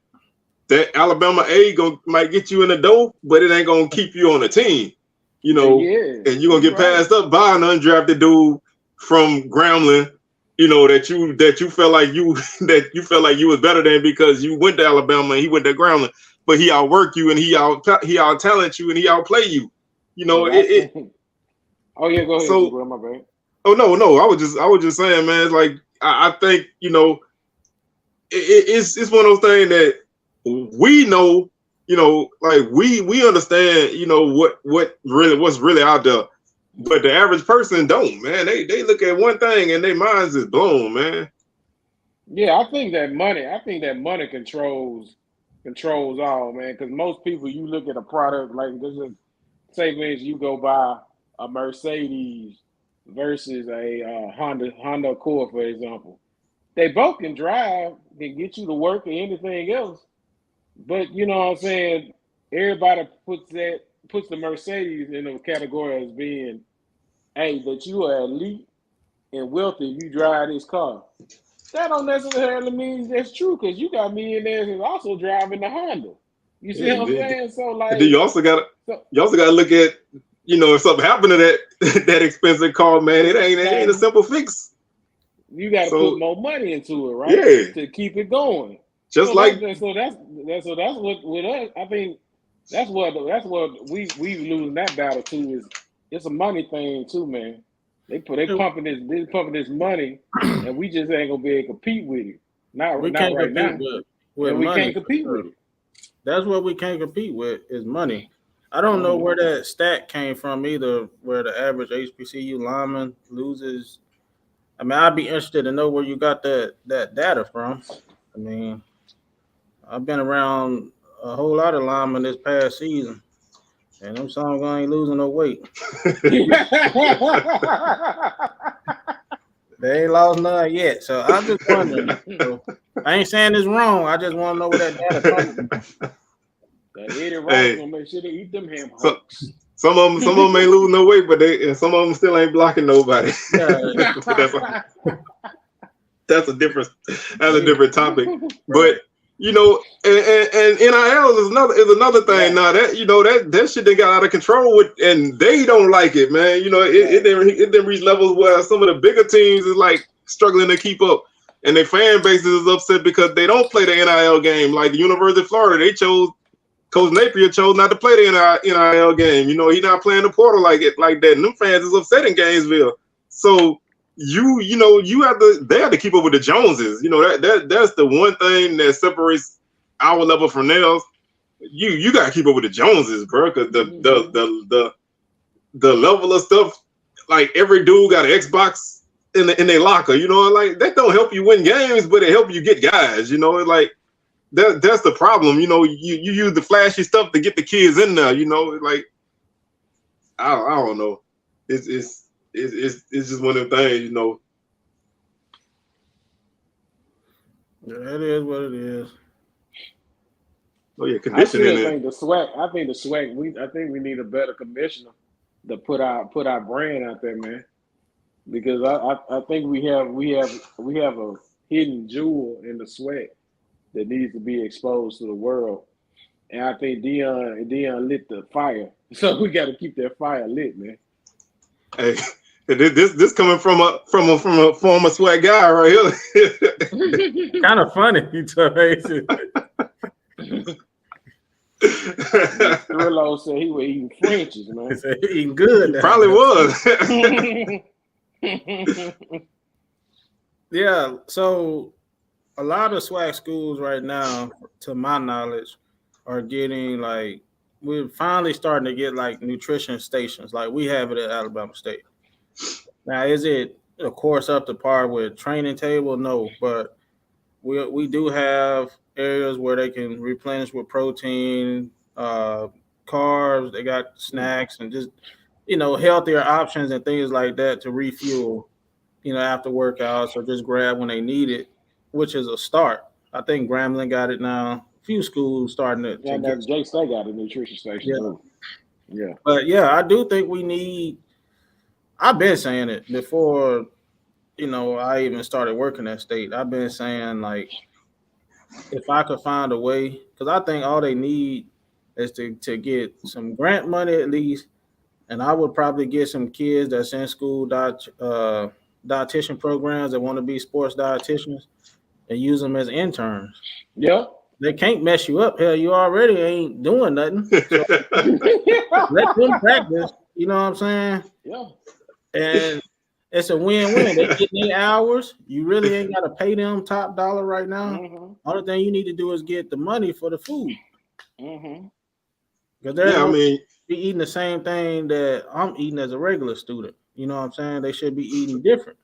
Alabama A might get you in the door, but it ain't gonna keep you on the team. You know, and you're gonna get passed up by an undrafted dude from Grambling. You know that you felt like you was better than because you went to Alabama and he went to Grambling, but he outwork you and he out talent you and he outplay you. You know,
Oh yeah, go ahead.
So,
my bad.
Oh no, I was just saying, man. It's like I think, you know, it's one of those things that we know, you know, like we understand, you know, what's really out there, but the average person don't, man. They look at one thing and their minds is blown, man.
Yeah, I think that money controls all, man. Because most people, you look at a product like this is. Say, for instance, you go buy a Mercedes versus a Honda Accord, for example. They both can drive, can get you to work or anything else. But you know what I'm saying? Everybody puts the Mercedes in a category as being, hey, that you are elite and wealthy if you drive this car. That don't necessarily mean that's true because you got millionaires who's also driving the Honda. You see what I'm saying? So like,
and then you also got to look at, you know, if something happened to that expensive car, man, it ain't a simple fix.
You got to put more money into it, right?
Yeah,
to keep it going.
That's what
with us. I think that's what we losing that battle too. Is it's a money thing too, man. They pumping this money, and we just ain't gonna be able to compete with it. Not right now.
We
can't compete with it.
That's what we can't compete with is money. I don't know where that stat came from either, where the average HBCU lineman loses. I mean, I'd be interested to know where you got that data from. I mean, I've been around a whole lot of linemen this past season, and them songs ain't losing no weight. They ain't lost none yet. So I'm just wondering. So, I ain't saying it's wrong. I just want to know where that data comes from.
That Eddie Ross gonna make sure they eat them ham hocks.
Some of them ain't losing no weight, but some of them still ain't blocking nobody.
Yeah.
That's a different topic. But you know, and NIL is another thing. Now that that shit they got out of control with, and they don't like it, man. You know, it didn't reach levels where some of the bigger teams is like struggling to keep up, and their fan bases is upset because they don't play the NIL game. Like the University of Florida, Coach Napier chose not to play the NIL game. You know, he's not playing the portal like that. And them fans is upset in Gainesville. So they have to keep up with the Joneses. You know, that's the one thing that separates our level from theirs. You gotta keep up with the Joneses, bro, because the level of stuff, like every dude got an Xbox in their locker, you know, like that don't help you win games, but it help you get guys, you know, like that's the problem, you know, you use the flashy stuff to get the kids in there, you know, like I don't know. It's just one of them things, you know.
Yeah, it is what it is.
Oh yeah, conditioning.
I think the SWAC. I think we need a better commissioner to put our brand out there, man. Because I think we have a hidden jewel in the SWAC that needs to be exposed to the world. And I think Dion lit the fire, so we got to keep that fire lit, man.
Hey, this coming from a former SWAC guy right here.
Kind of funny,
Rillo said he was eating Frenchies, man.
He said he eating good.
He probably was.
Yeah, so a lot of SWAC schools right now, to my knowledge, are getting like, we're finally starting to get like nutrition stations like we have it at Alabama State. Now, is it, of course, up to par with training table? No, but we do have areas where they can replenish with protein, carbs. They got snacks and just, you know, healthier options and things like that to refuel, you know, after workouts or just grab when they need it, which is a start. I think Grambling got it now. A few schools starting to
get Jake State got a nutrition station. Yeah.
But yeah, I do think we need. I've been saying it before, you know, I even started working at State. I've been saying, like, if I could find a way, because I think all they need is to get some grant money at least, and I would probably get some kids that's in school dietitian programs that want to be sports dietitians and use them as interns.
Yep.
They can't mess you up. Hell, you already ain't doing nothing. So let them practice. You know what I'm saying?
Yeah.
And it's a win-win. They get their hours. You really ain't got to pay them top dollar right now.
Mm-hmm.
Only thing you need to do is get the money for the food.
Mm-hmm.
Because they're be eating the same thing that I'm eating as a regular student. You know what I'm saying? They should be eating different.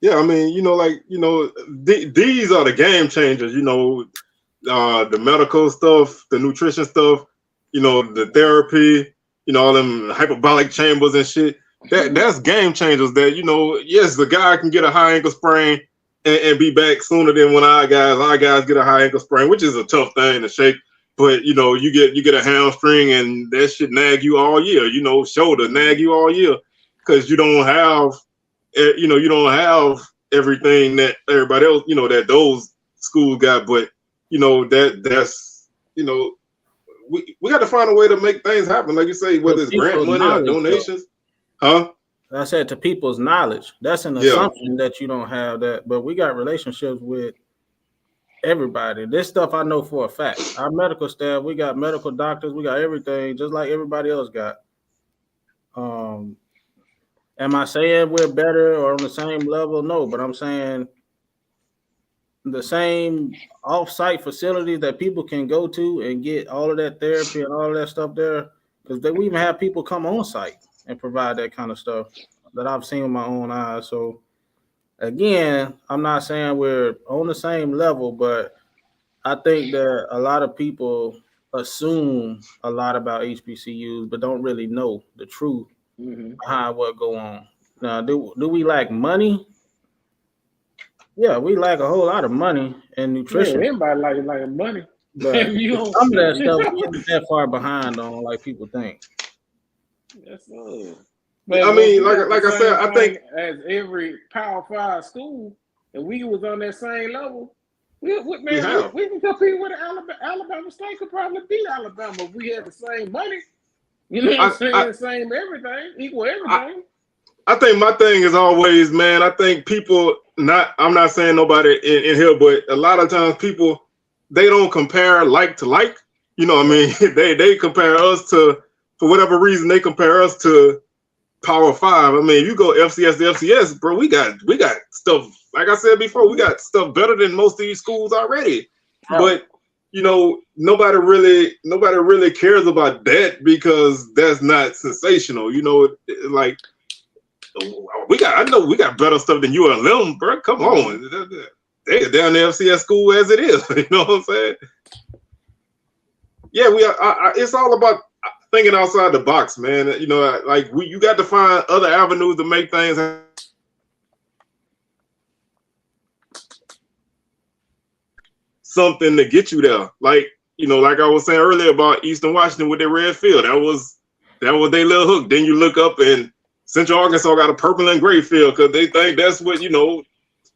Yeah, I mean, you know, like, you know, these are the game changers, you know, the medical stuff, the nutrition stuff, you know, the therapy, you know, all them hyperbolic chambers and shit. That's game changers that, you know, yes, the guy can get a high ankle sprain and be back sooner than when our guys get a high ankle sprain, which is a tough thing to shake. But, you know, you get a hamstring and that shit nag you all year, you know, shoulder nag you all year because you don't have everything that everybody else, you know, that those schools got. But, you know, that's, you know, we got to find a way to make things happen. Like you say, whether it's grant money or donations. Huh?
I said to people's knowledge. That's an assumption that you don't have that. But we got relationships with everybody. This stuff I know for a fact. Our medical staff, we got medical doctors, we got everything just like everybody else got. Am I saying we're better or on the same level? No, but I'm saying the same off-site facilities that people can go to and get all of that therapy and all of that stuff there, because we even have people come on site and provide that kind of stuff that I've seen with my own eyes. So again, I'm not saying we're on the same level, but I think that a lot of people assume a lot about HBCUs, but don't really know the truth behind what go on. Now, do we lack money? Yeah, we lack a whole lot of money and nutrition.
Yeah, everybody like money.
But
You don't
some of that stuff we ain't that far behind on, like people think.
Yes, sir.
I
But
mean, like I said, I think
as every Power 5 school, and we was on that same level. We can compete with Alabama State could probably beat Alabama if we had the same money. You know what I'm saying? Same everything, equal everything.
I think my thing is always, man, I think people I'm not saying nobody in here, but a lot of times people, they don't compare like to like. You know what I mean? They compare us to, for whatever reason, they compare us to Power 5. I mean, if you go FCS to FCS, bro, we got stuff, like I said before, we got stuff better than most of these schools already. Right. But you know, nobody really cares about that because that's not sensational. You know, like I know we got better stuff than ULM, bro. Come on, they're down the FCS school as it is. You know what I'm saying? Yeah, it's all about thinking outside the box, man. You know, like you got to find other avenues to make things happen. Something to get you there. Like, you know, like I was saying earlier about Eastern Washington with their red field. That was their little hook. Then you look up and Central Arkansas got a purple and gray field because they think that's what, you know,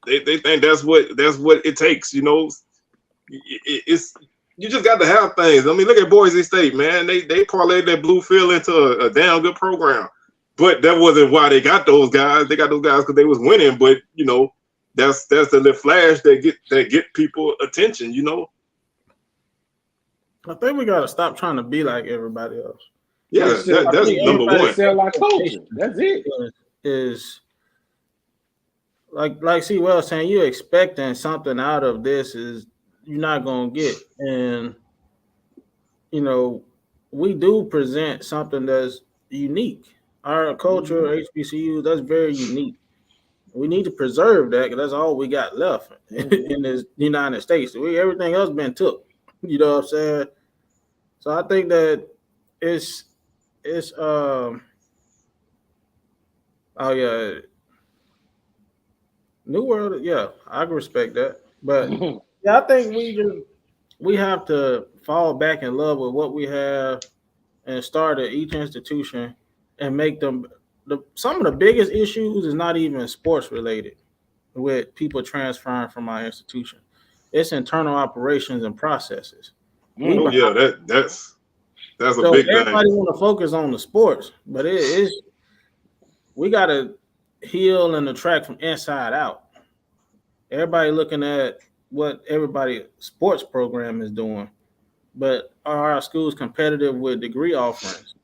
they think that's what it takes, you know. It's you just got to have things. I mean, look at Boise State, man. They parlayed that blue field into a damn good program. But that wasn't why they got those guys. They got those guys because they was winning. But, you know, that's the little flash that get people attention, you know.
I think we gotta stop trying to be like everybody else.
Yeah, that's number one.
Sell our culture. That's it.
Is like C. Wells saying, you're expecting something out of this is you're not gonna get. And you know, we do present something that's unique. Our culture, HBCU, that's very unique. We need to preserve that because that's all we got left in the United States. Everything else been took. You know what I'm saying? So I think that it's New World, yeah, I can respect that. But yeah, I think we have to fall back in love with what we have and start at each institution and make them some of the biggest issues is not even sports related with people transferring from our institution. It's internal operations and processes.
Oh yeah, that's a big thing.
Everybody want to focus on the sports, but we got to heal and attract from inside out. Everybody looking at what everybody sports program is doing, but are our schools competitive with degree offerings?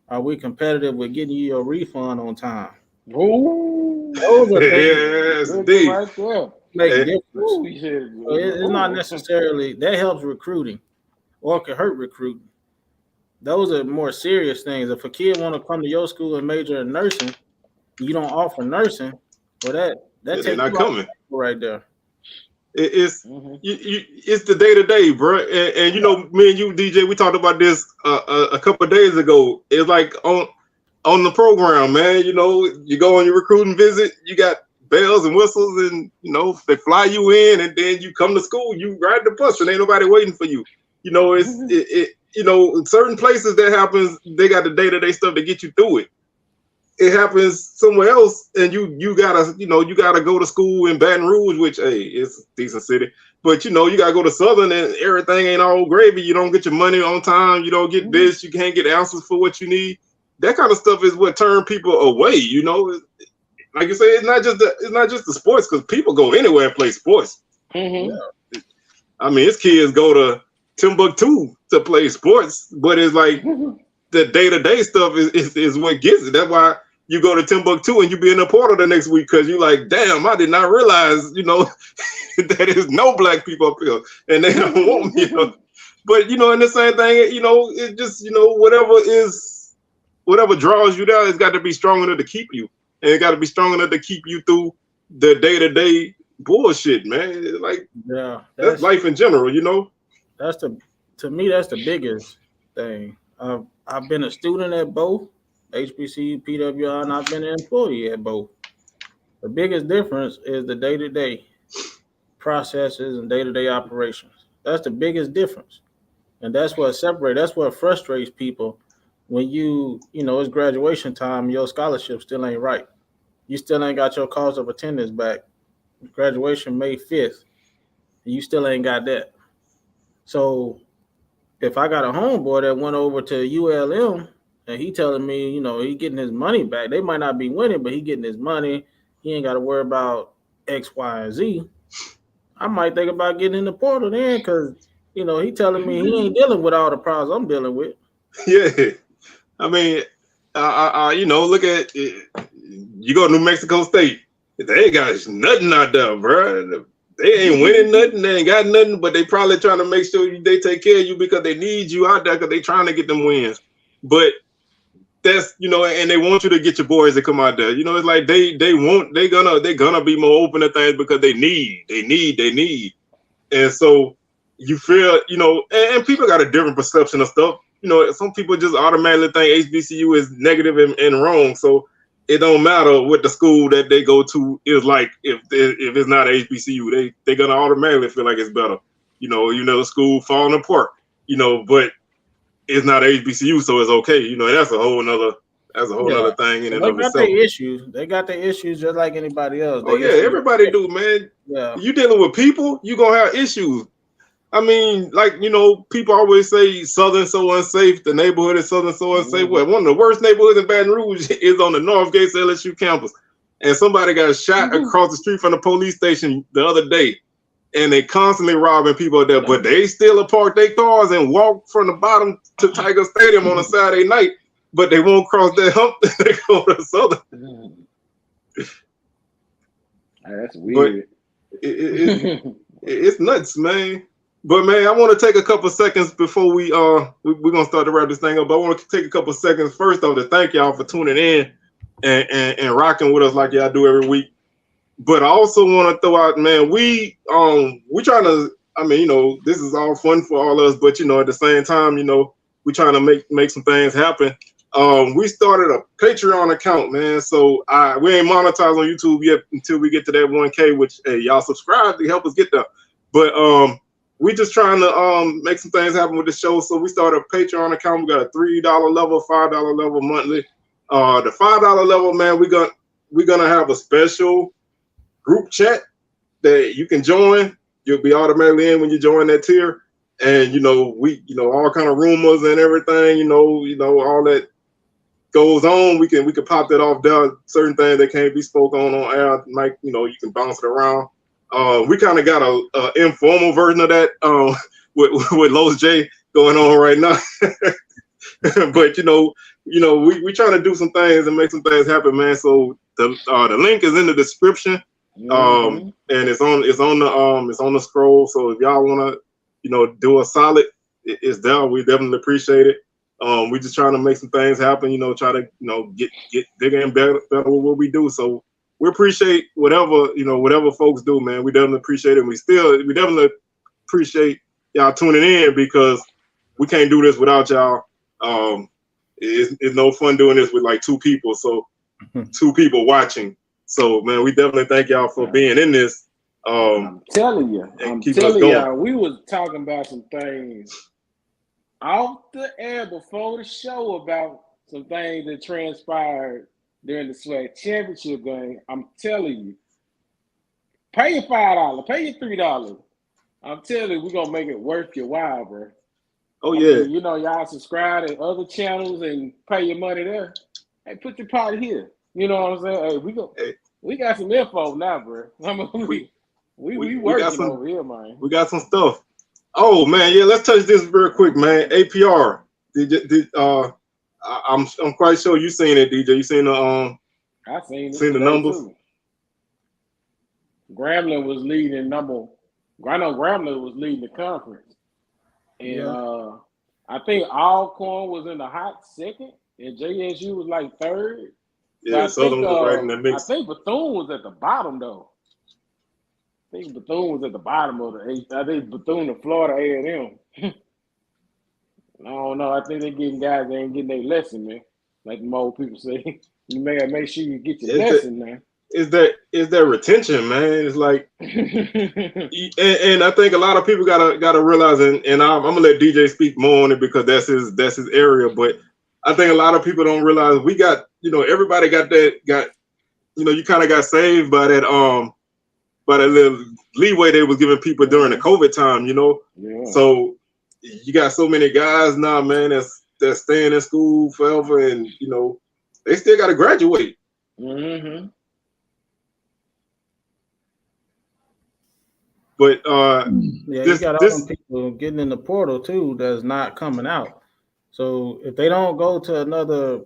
Are we competitive with getting you your refund on time?
Oh,
those are
yes, indeed.
Right there.
Make difference.
It's
not necessarily that helps recruiting, or can hurt recruiting. Those are more serious things. If a kid want to come to your school and major in nursing, you don't offer nursing, well, that takes
not coming
right there.
It's it's the day-to-day, bro. And you know, me and you, DJ, we talked about this a couple of days ago. It's like on the program, man. You know, you go on your recruiting visit, you got bells and whistles, and you know they fly you in, and then you come to school, you ride the bus, and ain't nobody waiting for you. You know, you know, in certain places that happens, they got the day-to-day stuff to get you through it. It happens somewhere else, and you gotta go to school in Baton Rouge, which it's a decent city, but you know you gotta go to Southern, and everything ain't all gravy. You don't get your money on time. You don't get this. You can't get answers for what you need. That kind of stuff is what turn people away. You know, like you say, it's not just the sports, because people go anywhere and play sports. Yeah. I mean, his kids go to Timbuktu to play sports, but it's like the day-to-day stuff is what gets it. That's why you go to Timbuktu and you be in the portal the next week, because you're like, damn, I did not realize, you know, that there's no black people up here and they don't want me. You know? But, you know, and the same thing, you know, it just, you know, whatever draws you down, it's got to be strong enough to keep you. And it got to be strong enough to keep you through the day-to-day bullshit, man. Like, that's life in general, you know?
To me that's the biggest thing. I've been a student at both HBCU, PWI, and I've been an employee at both. The biggest difference is the day to day processes and day to day operations. That's the biggest difference, and that's what separates. That's what frustrates people when it's graduation time. Your scholarship still ain't right. You still ain't got your cause of attendance back. Graduation May 5th, and you still ain't got that. So if I got a homeboy that went over to ULM and he telling me, he getting his money back, they might not be winning, but he getting his money. He ain't got to worry about X, Y, and Z. I might think about getting in the portal then because, he telling me he ain't dealing with all the problems I'm dealing with.
Yeah. I mean, look at it. You go to New Mexico State. They ain't got nothing out there, bro. They ain't winning nothing. They ain't got nothing, but they probably trying to make sure they take care of you because they need you out there because they trying to get them wins. But that's and they want you to get your boys to come out there. It's like they're gonna be more open to things because they need. And so you feel, and people got a different perception of stuff. Some people just automatically think HBCU is negative and wrong. So it don't matter what the school that they go to is like. If it's not HBCU, they're gonna automatically feel like it's better. The school falling apart. But it's not HBCU, so it's okay. That's a whole nother thing in and of itself.
They got their issues just like anybody else.
Everybody do, man.
Yeah.
You dealing with people, you gonna have issues. I mean, people always say Southern so unsafe. The neighborhood is Southern so unsafe. Well, one of the worst neighborhoods in Baton Rouge is on the North Gates LSU campus. And somebody got shot across the street from the police station the other day. And they constantly robbing people there. But they still park their cars and walk from the bottom to Tiger Stadium on a Saturday night. But they won't cross that hump. They go to Southern.
That's weird.
It's nuts, man. But man, I want to take a couple seconds before we're gonna start to wrap this thing up. But I want to take a couple seconds first off to thank y'all for tuning in and rocking with us like y'all do every week. But I also want to throw out, man, we trying to. I mean, this is all fun for all of us, but at the same time, we trying to make some things happen. We started a Patreon account, man. So we ain't monetized on YouTube yet until we get to that 1K, which y'all subscribe to help us get there. But we just trying to make some things happen with the show. So we started a Patreon account. We got a $3 level, $5 level monthly. The $5 level, man, we're gonna have a special group chat that you can join. You'll be automatically in when you join that tier. And we all kind of rumors and everything, all that goes on. We can pop that off there. Certain things that can't be spoken on air, like you can bounce it around. We kind of got a informal version of that with Los J going on right now. But we trying to do some things and make some things happen, man. So the link is in the description. And it's on the scroll. So if y'all want to do a solid, it's there. We definitely appreciate it. We just trying to make some things happen, try to get bigger and better with what we do. So we appreciate whatever folks do, man. We definitely appreciate it. We definitely appreciate y'all tuning in because we can't do this without y'all. It's no fun doing this with like two people. So 2 people watching. So man, we definitely thank y'all for being in this.
I'm telling y'all, we was talking about some things off the air before the show about some things that transpired during the SWAC championship game. I'm telling you, pay your $5, pay your $3. I'm telling you, we're gonna make it worth your while, bro.
Oh yeah.
I mean, y'all subscribe to other channels and pay your money there. Hey, put your pot here. You know what I'm saying? Hey, we got some info now, bro. I mean, we working over here, man.
We got some stuff. Oh man, yeah. Let's touch this real quick, man. APR. I'm quite sure you seen it, DJ. You seen the
I seen
the numbers.
Too. Grambling was leading number. I know Grambling was leading the conference, and I think Alcorn was in the hot second, and JSU was like third.
Yeah, Southern was right in the mix.
I think Bethune was at the bottom though. I think Bethune was at the bottom of the. I think Bethune to Florida A&M. I don't know. I think they're getting guys that ain't getting their lesson, man. Like the old people say, you may make sure you get your lesson, man.
Is that retention, man? It's like, and I think a lot of people gotta realize, and I'm gonna let DJ speak more on it because that's his area. But I think a lot of people don't realize we got, everybody got you kind of got saved by that little leeway they was giving people during the COVID time,
Yeah.
So you got so many guys now, man, that's staying in school forever, and they still got to graduate.
Mm-hmm.
But
you got all them people getting in the portal too that's not coming out. So if they don't go to another,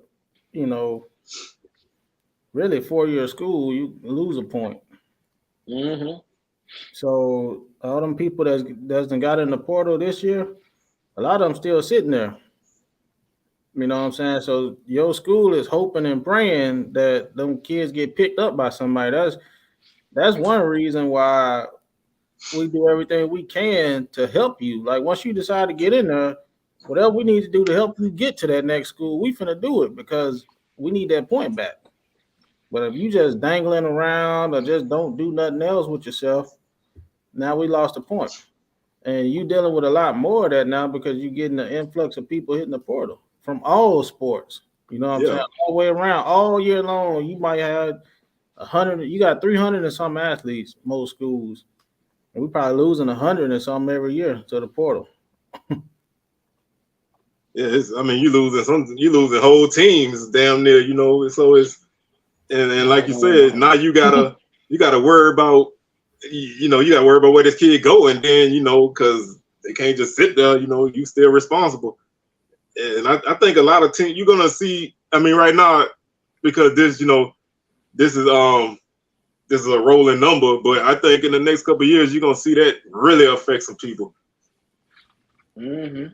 really 4-year school, you lose a point.
Mm-hmm.
So all them people that's got in the portal this year, a lot of them still sitting there. You know what I'm saying? So your school is hoping and praying that them kids get picked up by somebody. That's one reason why we do everything we can to help you. Like once you decide to get in there, whatever we need to do to help you get to that next school, we finna do it because we need that point back. But if you just dangling around or just don't do nothing else with yourself, now we lost a point. And you dealing with a lot more of that now because you're getting an influx of people hitting the portal from all sports. You know what I'm saying? All the way around, all year long, you might have 100. You got 300 and some athletes, most schools. And we probably losing 100 and some every year to the portal.
Yeah, you losing whole teams, damn near, So it's and like you said, now you gotta worry about, you gotta worry about where this kid go, and then because they can't just sit there, you still responsible. And I think a lot of teams you're gonna see. Right now, because this is a rolling number, but I think in the next couple of years you're gonna see that really affect some people.
Mm-hmm.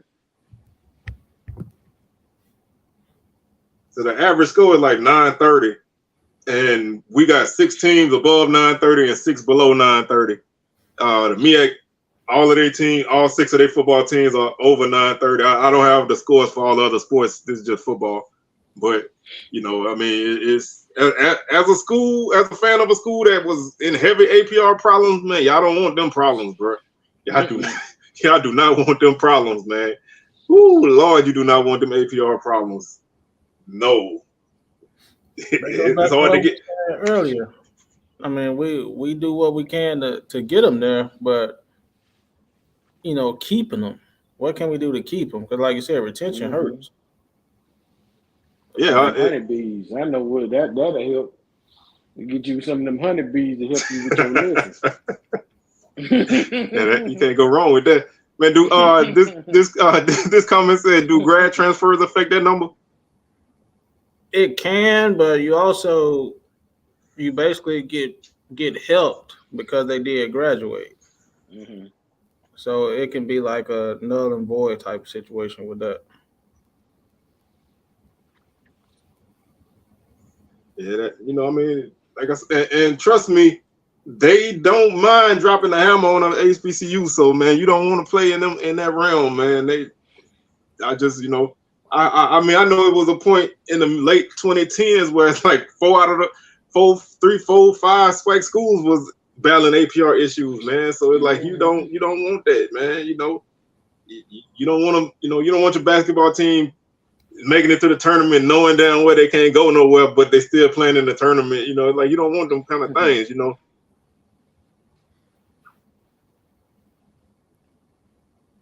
So the average score is like 930, and we got 6 teams above 930 and 6 below 930. The MEAC, all of their teams, all 6 of their football teams are over 930. I don't have the scores for all the other sports. This is just football. But, it's as a school, as a fan of a school that was in heavy APR problems, man, y'all don't want them problems, bro. Y'all do not want them problems, man. Ooh, Lord, you do not want them APR problems. No. It's hard to get
earlier. We do what we can to get them there, but keeping them. What can we do to keep them? Because, like you said, retention hurts.
Yeah,
honeybees. I know what that'll help. Get you some of them honeybees to help you with your lessons.
You can't go wrong with that, man. Do this comment said, do grad transfers affect that number?
It can, but you basically get helped because they did graduate.
Mm-hmm.
So it can be like a null and void type of situation with that.
Yeah, like I said, and trust me, they don't mind dropping the hammer on an HBCU. So man, you don't want to play in that realm, man. I know it was a point in the late 2010s where it's like 4 out of the 3, 4, 5 SWAC schools was battling APR issues, man. So it's like you don't want that, man. You don't want them. You don't want your basketball team making it to the tournament knowing damn well they can't go nowhere, but they still playing in the tournament. Like you don't want them kind of things,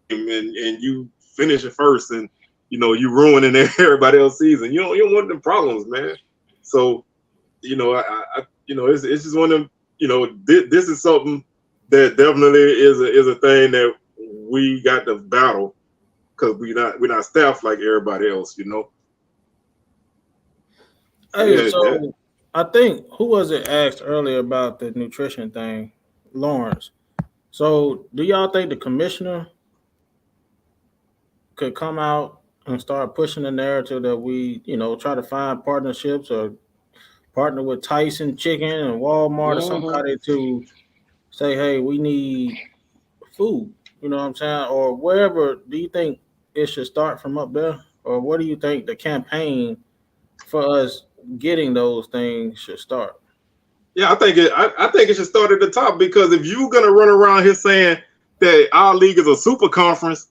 And you finish it first, and you ruining everybody else's season. You don't want them problems, man. So, it's just one of them. This is something that definitely is a thing that we got to battle because we're not staffed like everybody else,
Hey, I think who was it asked earlier about the nutrition thing, Lawrence. So, do y'all think the commissioner could come out and start pushing the narrative that we, try to find partnerships or partner with Tyson Chicken and Walmart or somebody to say, hey, we need food, you know what I'm saying? Or wherever, do you think it should start from up there? Or what do you think the campaign for us getting those things should start?
Yeah, I think it should start at the top, because if you're gonna run around here saying that our league is a super conference,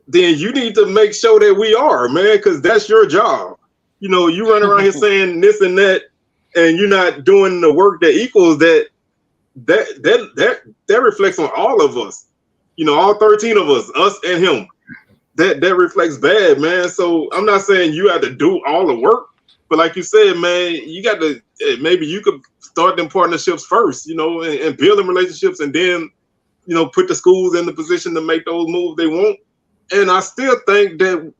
then you need to make sure that we are, man, because that's your job. You run around here saying this and that, and you're not doing the work that equals that. That reflects on all of us. All 13 of us and him. That reflects bad, man. So I'm not saying you have to do all the work, but like you said, man, you got to, maybe you could start them partnerships first, and build them relationships, and then, put the schools in the position to make those moves they want. And I still think that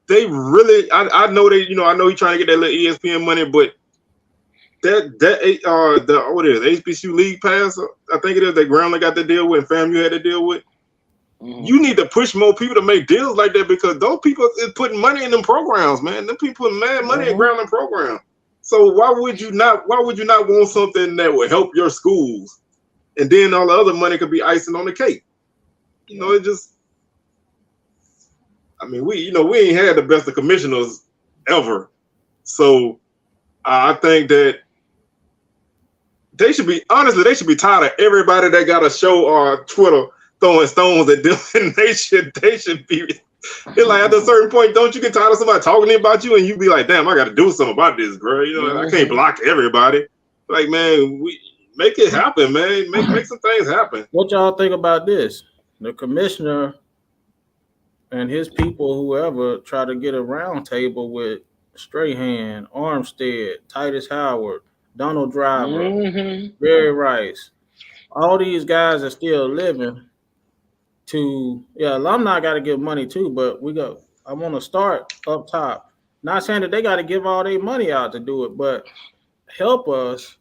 they really, I know I know he's trying to get that little ESPN money, but what is it, HBCU League Pass, I think it is, that Groundler got to deal with and FAMU had to deal with. Mm-hmm. You need to push more people to make deals like that, because those people is putting money in them programs, man. Them people putting mad money in Groundler programs. So why would you not want something that would help your schools, and then all the other money could be icing on the cake? It just, I mean, we ain't had the best of commissioners ever. So I think that they should be tired of everybody that got a show or Twitter throwing stones at them, and they should be. It's like, at a certain point, don't you get tired of somebody talking about you, and you be like, damn, I got to do something about this, bro. I can't block everybody. Like, man, we make it happen, man. Make some things happen.
What y'all think about this? The commissioner and his people, whoever, try to get a round table with Strahan, Armstead, Titus Howard, Donald Driver, Barry Rice. All these guys are still living. Alumni got to give money too, but I want to start up top. Not saying that they got to give all their money out to do it, but help us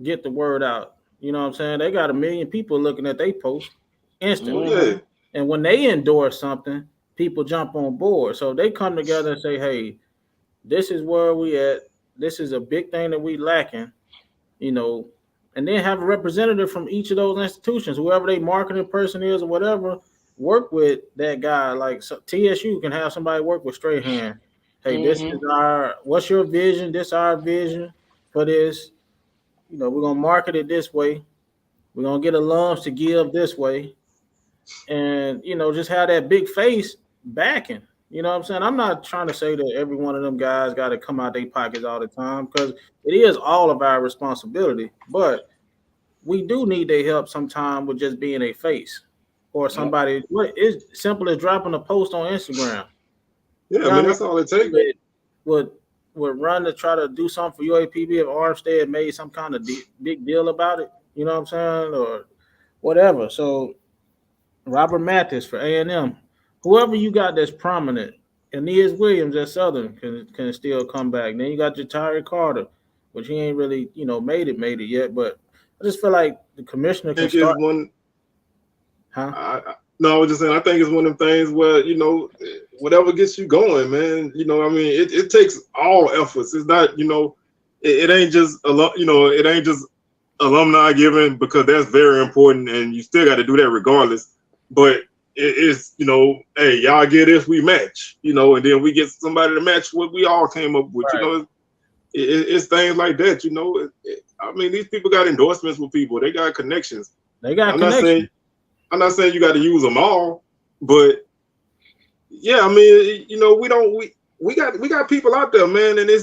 get the word out. You know what I'm saying? They got 1 million people looking at they post instantly.
Yeah.
And when they endorse something, people jump on board. So they come together and say, hey, this is where we at. This is a big thing that we lacking, and then have a representative from each of those institutions, whoever their marketing person is or whatever, work with that guy. Like, so TSU can have somebody work with Strahan. Hey, this is what's your vision? This is our vision for this. We're going to market it this way. We're going to get alums to give this way. And, just have that big face backing. You know what I'm saying? I'm not trying to say that every one of them guys got to come out their pockets all the time, because it is all of our responsibility. But we do need their help sometime with just being a face or somebody. What is simple as dropping a post on Instagram?
Yeah, I mean, that's all it takes.
Would run to try to do something for UAPB if Armstead made some kind of big deal about it. You know what I'm saying? Or whatever. So Robert Mathis for A&M. Whoever you got that's prominent, Aeneas Williams at Southern can still come back. Then you got your Tyree Carter, which he ain't really, made it yet. But I just feel like the commissioner can start.
No, I was just saying, I think it's one of them things where, whatever gets you going, man. I mean, it takes all efforts. It's not, it ain't just it ain't just alumni giving, because that's very important, and you still got to do that regardless. But it's, hey, y'all get this, we match, and then we get somebody to match what we all came up with. Right. It's things like that. I mean, these people got endorsements with people. They got connections. I'm not saying you got to use them all, but yeah, I mean, we got people out there, man, and hey,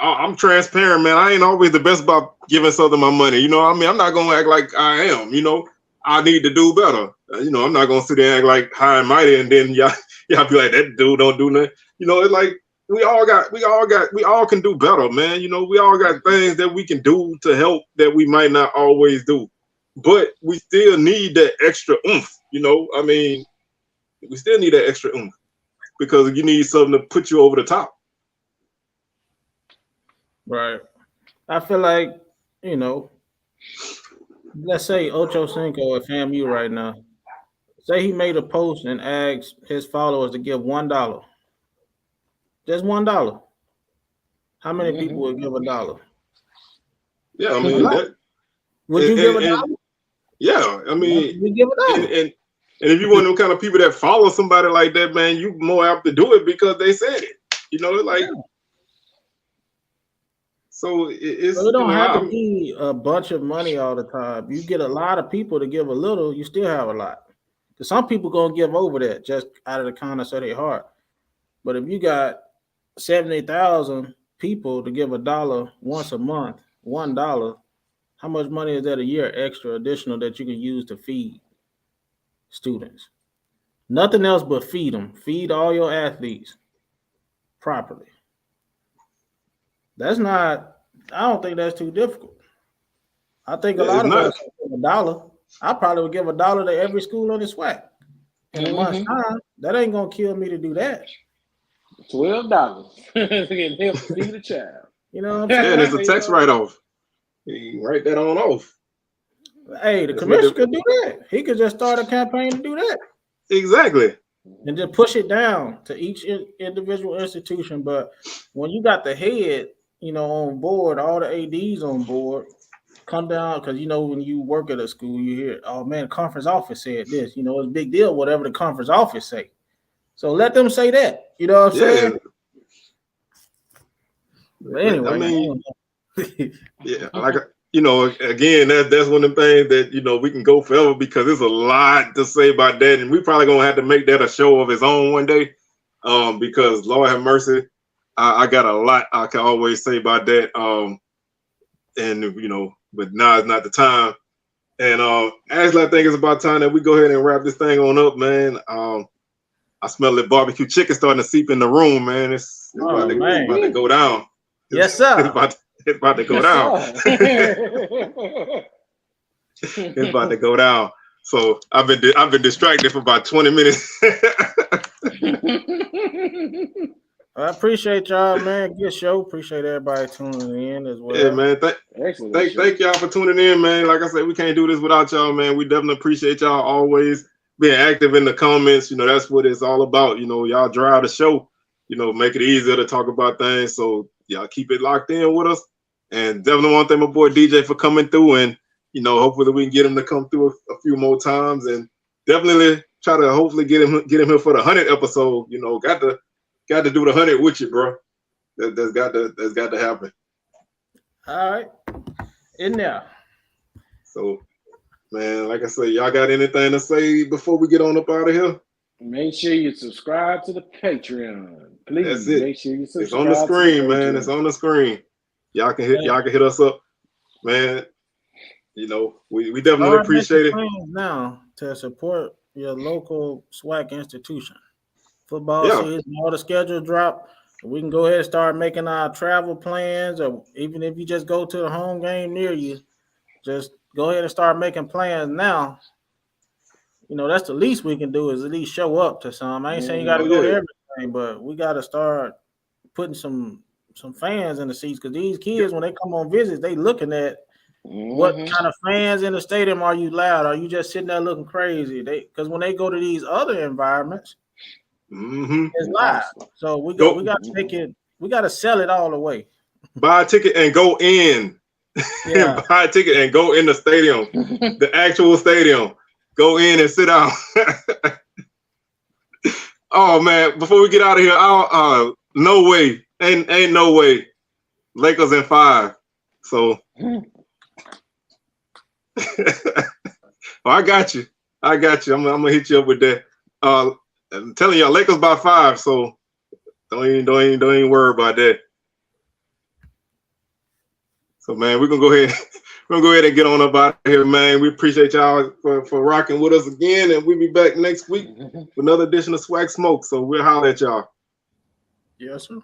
I'm transparent, man. I ain't always the best about giving Southern my money. I mean, I'm not gonna act like I am. I need to do better. I'm not gonna sit there and act like high and mighty, and then y'all be like, that dude don't do nothing. It's like we all can do better, man. We all got things that we can do to help that we might not always do, but we still need that extra oomph. I mean, we still need that extra oomph, because you need something to put you over the top.
Right. I feel like, let's say Ocho Cinco at FAMU right now. Say he made a post and asked his followers to give $1. Just $1. How many people would give $1?
Yeah, I mean that.
Would you give a dollar?
Yeah, I mean,
you give a dollar.
And if you're one of them kind of people that follow somebody like that, man, you more apt to do it because they said it. You know, like. Yeah. So it
don't have to be a bunch of money all the time. You get a lot of people to give a little, you still have a lot. Because some people gonna give over that just out of the kindness of their heart. But if you got 70,000 people to give $1 once a month, $1, how much money is that a year extra additional that you can use to feed students? Nothing else but feed them. Feed all your athletes properly. I don't think that's too difficult. I think a lot of us give $1. I probably would give $1 to every school on the SWAC in a month's time. That ain't gonna kill me to do that.
$12 can help feed a child.
You know what I'm saying?
Yeah, and it's a tax write-off. You can write that on off.
Hey, the commissioner could do that. He could just start a campaign to do that.
Exactly.
And just push it down to each individual institution. But when you got the head, on board, all the ADs on board, come down, because when you work at a school, you hear, oh man, the conference office said this. It's a big deal, whatever the conference office say. So let them say that. You know what I'm saying? But anyway,
I mean, yeah, like again, that's one of the things that we can go forever because there's a lot to say about that, and we probably gonna have to make that a show of its own one day. Because Lord have mercy, I got a lot I can always say about that. But now is not the time. And actually, I think it's about time that we go ahead and wrap this thing on up, man. I smell that barbecue chicken starting to seep in the room, man. It's about to go down.
Yes, sir.
It's about to go down. It's about to go down. So I've been distracted for about 20 minutes.
I appreciate y'all, man. Good show. Appreciate everybody tuning in as well.
Yeah, man. Thank y'all for tuning in, man. Like I said, we can't do this without y'all, man. We definitely appreciate y'all always being active in the comments. That's what it's all about. Y'all drive the show. Make it easier to talk about things. So y'all keep it locked in with us. And definitely want to thank my boy DJ for coming through. And hopefully we can get him to come through a few more times. And definitely try to hopefully get him here for the 100th episode. Got to do the 100 with you, bro. That's got to happen.
All right, in there.
So, man, like I said, y'all got anything to say before we get on up out of here?
Make sure you subscribe to the Patreon, please.
That's it.
Make sure you subscribe.
It's on the screen, man. It's on the screen. Y'all can hit us up, man. We definitely appreciate it.
Now to support your local SWAC institution. Football season, all the schedule drop. We can go ahead and start making our travel plans, or even if you just go to the home game near you, just go ahead and start making plans now. That's the least we can do is at least show up to some. I ain't saying you got to go to everything, but we got to start putting some fans in the seats because these kids, when they come on visits, they looking at what kind of fans in the stadium are you loud? Are you just sitting there looking crazy? Because when they go to these other environments, it's live. So we got to take it. We got to sell it all the way.
Buy a ticket and go in. Yeah. Buy a ticket and go in the stadium, the actual stadium. Go in and sit down. Oh man! Before we get out of here, no way, ain't no way. Lakers in 5. So, I got you. I'm gonna hit you up with that. I'm telling y'all, Lakers by 5. So don't even worry about that. So man, we're gonna go ahead. We're gonna go ahead and get on up out of here, man. We appreciate y'all for rocking with us again, and we'll be back next week with another edition of SWAC Smoke. So we'll holler at y'all.
Yes, sir.